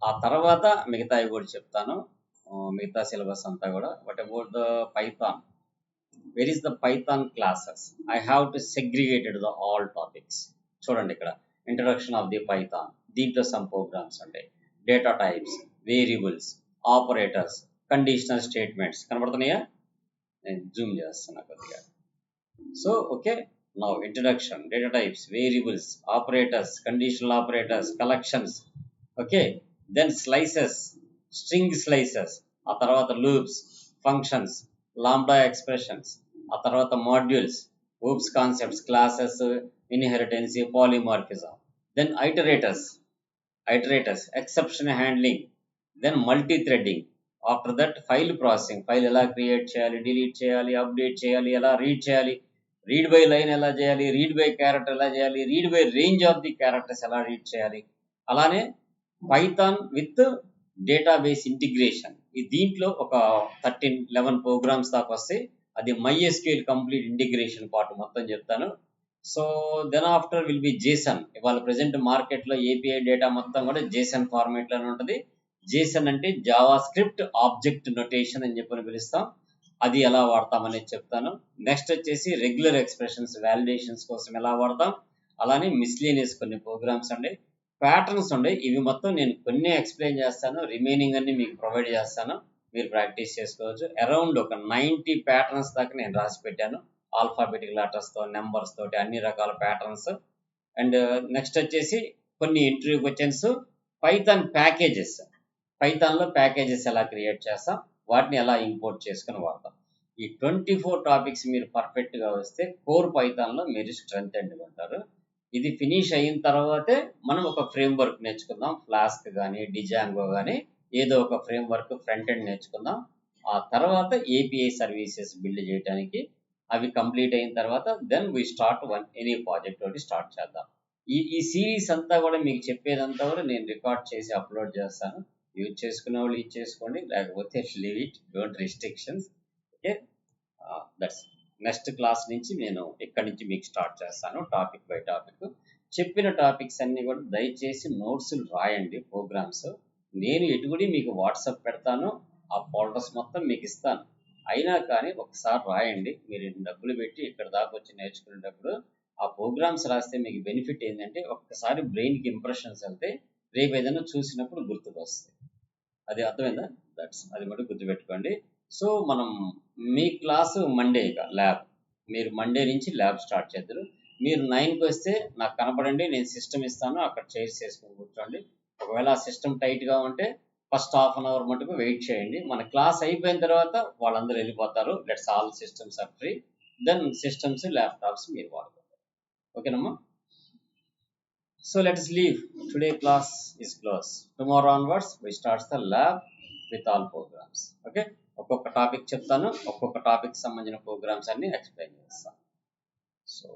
ఆ తర్వాత మిగతావి కూడా చెప్తాను, మిగతా సిలబస్ అంతా కూడా. But about the Python, where is the Python classes? I have to segregated the all topics. చూడండి ఇక్కడ ఇంట్రడక్షన్ ఆఫ్ ది పైథాన్, దీంట్లో సమ్ ప్రోగ్రామ్స్ ఉంటాయి. Data types, variables, operators, conditional statements కనబడుతున్నాయా? నేను జూమ్ చేస్తున్నా కొద్దిగా. So okay, now introduction, data types, variables, operators, conditional operators, collections. Okay, then slices, string slices, ఆ తర్వాత లూప్స్, ఫంక్షన్స్, లాంబ్డా ఎక్స్ప్రెషన్స్, ఆ తర్వాత modules, OOPs concepts, classes, inheritance, polymorphism, then iterators, exception handling, then multi threading. After that file processing, file ఎలా create చేయాలి, delete చేయాలి, update చేయాలి, ఎలా read చేయాలి, రీడ్ బై లైన్ ఎలా చేయాలి, రీడ్ బై క్యారెక్టర్ ఎలా చేయాలి, read by range of the characters ఎలా రీడ్ చేయాలి. అలానే పైథాన్ విత్ డేటాబేస్ ఇంటిగ్రేషన్, ఈ దీంట్లో ఒక 11 ప్రోగ్రామ్స్ దాకా వస్తాయి. అది MySQL కంప్లీట్ ఇంటిగ్రేషన్ పార్ట్ మొత్తం చెప్తాను. So then after will be JSON. ఇవాళ ప్రెసెంట్ మార్కెట్లో ఏపీఐ డేటా మొత్తం కూడా జేసన్ ఫార్మేట్లోనే ఉంటుంది. జేసన్ అంటే జావా స్క్రిప్ట్ ఆబ్జెక్ట్ నొటేషన్ అని చెప్పని పిలుస్తాం. అది ఎలా వాడతాం అనేది చెప్తాను. నెక్స్ట్ వచ్చేసి రెగ్యులర్ ఎక్స్ప్రెషన్స్, వ్యాలిడేషన్స్ కోసం ఎలా వాడతాం. అలానే మిస్లేనియస్ కొన్ని ప్రోగ్రామ్స్ ఉండే, ప్యాటర్న్స్ ఉండే, ఇవి మొత్తం నేను కొన్ని ఎక్స్ప్లెయిన్ చేస్తాను, రిమైనింగ్ అన్ని మీకు ప్రొవైడ్ చేస్తాను, మీరు ప్రాక్టీస్ చేసుకోవచ్చు. అరౌండ్ ఒక 90 ప్యాటర్న్స్ దాకా నేను రాసి పెట్టాను, ఆల్ఫాబెటిక్ లెటర్స్తో, నెంబర్స్ తోటి, అన్ని రకాల ప్యాటర్న్స్. అండ్ నెక్స్ట్ వచ్చేసి కొన్ని ఇంటర్వ్యూ క్వశ్చన్స్, పైథాన్ ప్యాకేజెస్, పైథాన్లో ప్యాకేజెస్ ఎలా క్రియేట్ చేస్తాం, వాటిని ఎలా ఇంపోర్ట్ చేసుకుని వాడతాం. ఈ 24 టాపిక్స్ మీరు పర్ఫెక్ట్గా వస్తే కోర్ పైథాన్లో మీరు స్ట్రెంత్ అండ్ ఉంటారు. ఇది ఫినిష్ అయిన తర్వాతే మనం ఒక ఫ్రేమ్ వర్క్ నేర్చుకుందాం. ఫ్లాస్క్ కానీ, డిజాంగో కానీ, ఏదో ఒక ఫ్రేమ్ వర్క్ ఫ్రంట్ ఎండ్ నేర్చుకుందాం. ఆ తర్వాత ఏపీఐ సర్వీసెస్ బిల్డ్ చేయడానికి అవి కంప్లీట్ అయిన తర్వాత then we start any project ఒకటి స్టార్ట్ చేద్దాం. ఈ సిరీస్ అంతా కూడా మీకు చెప్పేదంతా కూడా నేను రికార్డ్ చేసి అప్లోడ్ చేస్తాను. యూజ్ చేసుకునే వాళ్ళు యూజ్ చేసుకోండి, లేకపోతే leave it, don't restrictions. Okay, that's. Next class నుంచి నేను ఇక్కడి నుంచి మీకు స్టార్ట్ చేస్తాను, టాపిక్ బై టాపిక్. చెప్పిన టాపిక్స్ అన్నీ కూడా దయచేసి నోట్స్లు రాయండి, ప్రోగ్రామ్స్. నేను ఎటుగుడి మీకు వాట్సాప్ పెడతాను, ఆ ఫోల్డర్స్ మొత్తం మీకు ఇస్తాను. అయినా కానీ ఒకసారి రాయండి. మీరు డబ్బులు పెట్టి ఇక్కడ దాకా వచ్చి నేర్చుకునేటప్పుడు ఆ ప్రోగ్రామ్స్ రాస్తే మీకు బెనిఫిట్ ఏంటంటే ఒక్కసారి బ్రెయిన్కి ఇంప్రెషన్స్ వెళ్తే రేపు ఏదైనా చూసినప్పుడు గుర్తుకు వస్తాయి. అది అర్థమైందా? దట్స్, అది మటు గుర్తుపెట్టుకోండి. సో మనం మీ క్లాసు మండే, ఇక ల్యాబ్, మీరు మండే నుంచి ల్యాబ్ స్టార్ట్ చేద్దరు. మీరు 9కి వస్తే నాకు కనపడండి, నేను సిస్టమ్ ఇస్తాను, అక్కడ చైర్స్ వేసుకొని కూర్చోండి. ఒకవేళ ఆ సిస్టమ్ టైట్గా ఉంటే ఫస్ట్ హాఫ్ అన్ అవర్ మటుకు వెయిట్ చేయండి. మన క్లాస్ అయిపోయిన తర్వాత వాళ్ళందరూ వెళ్ళిపోతారు. Let's all systems are free. Then systems, laptops మీరు వాడుకుంటారు. ఓకేనమ్మా? So let us leave. Today class is closed. Tomorrow onwards we start the lab with all programs. Okay? ఒక్కొక్క టాపిక్ చెప్తాను, ఒక్కొక్క టాపిక్ సంబంధించిన ప్రోగ్రామ్స్ అన్ని ఎక్స్ప్లెయిన్ చేస్తాను. సో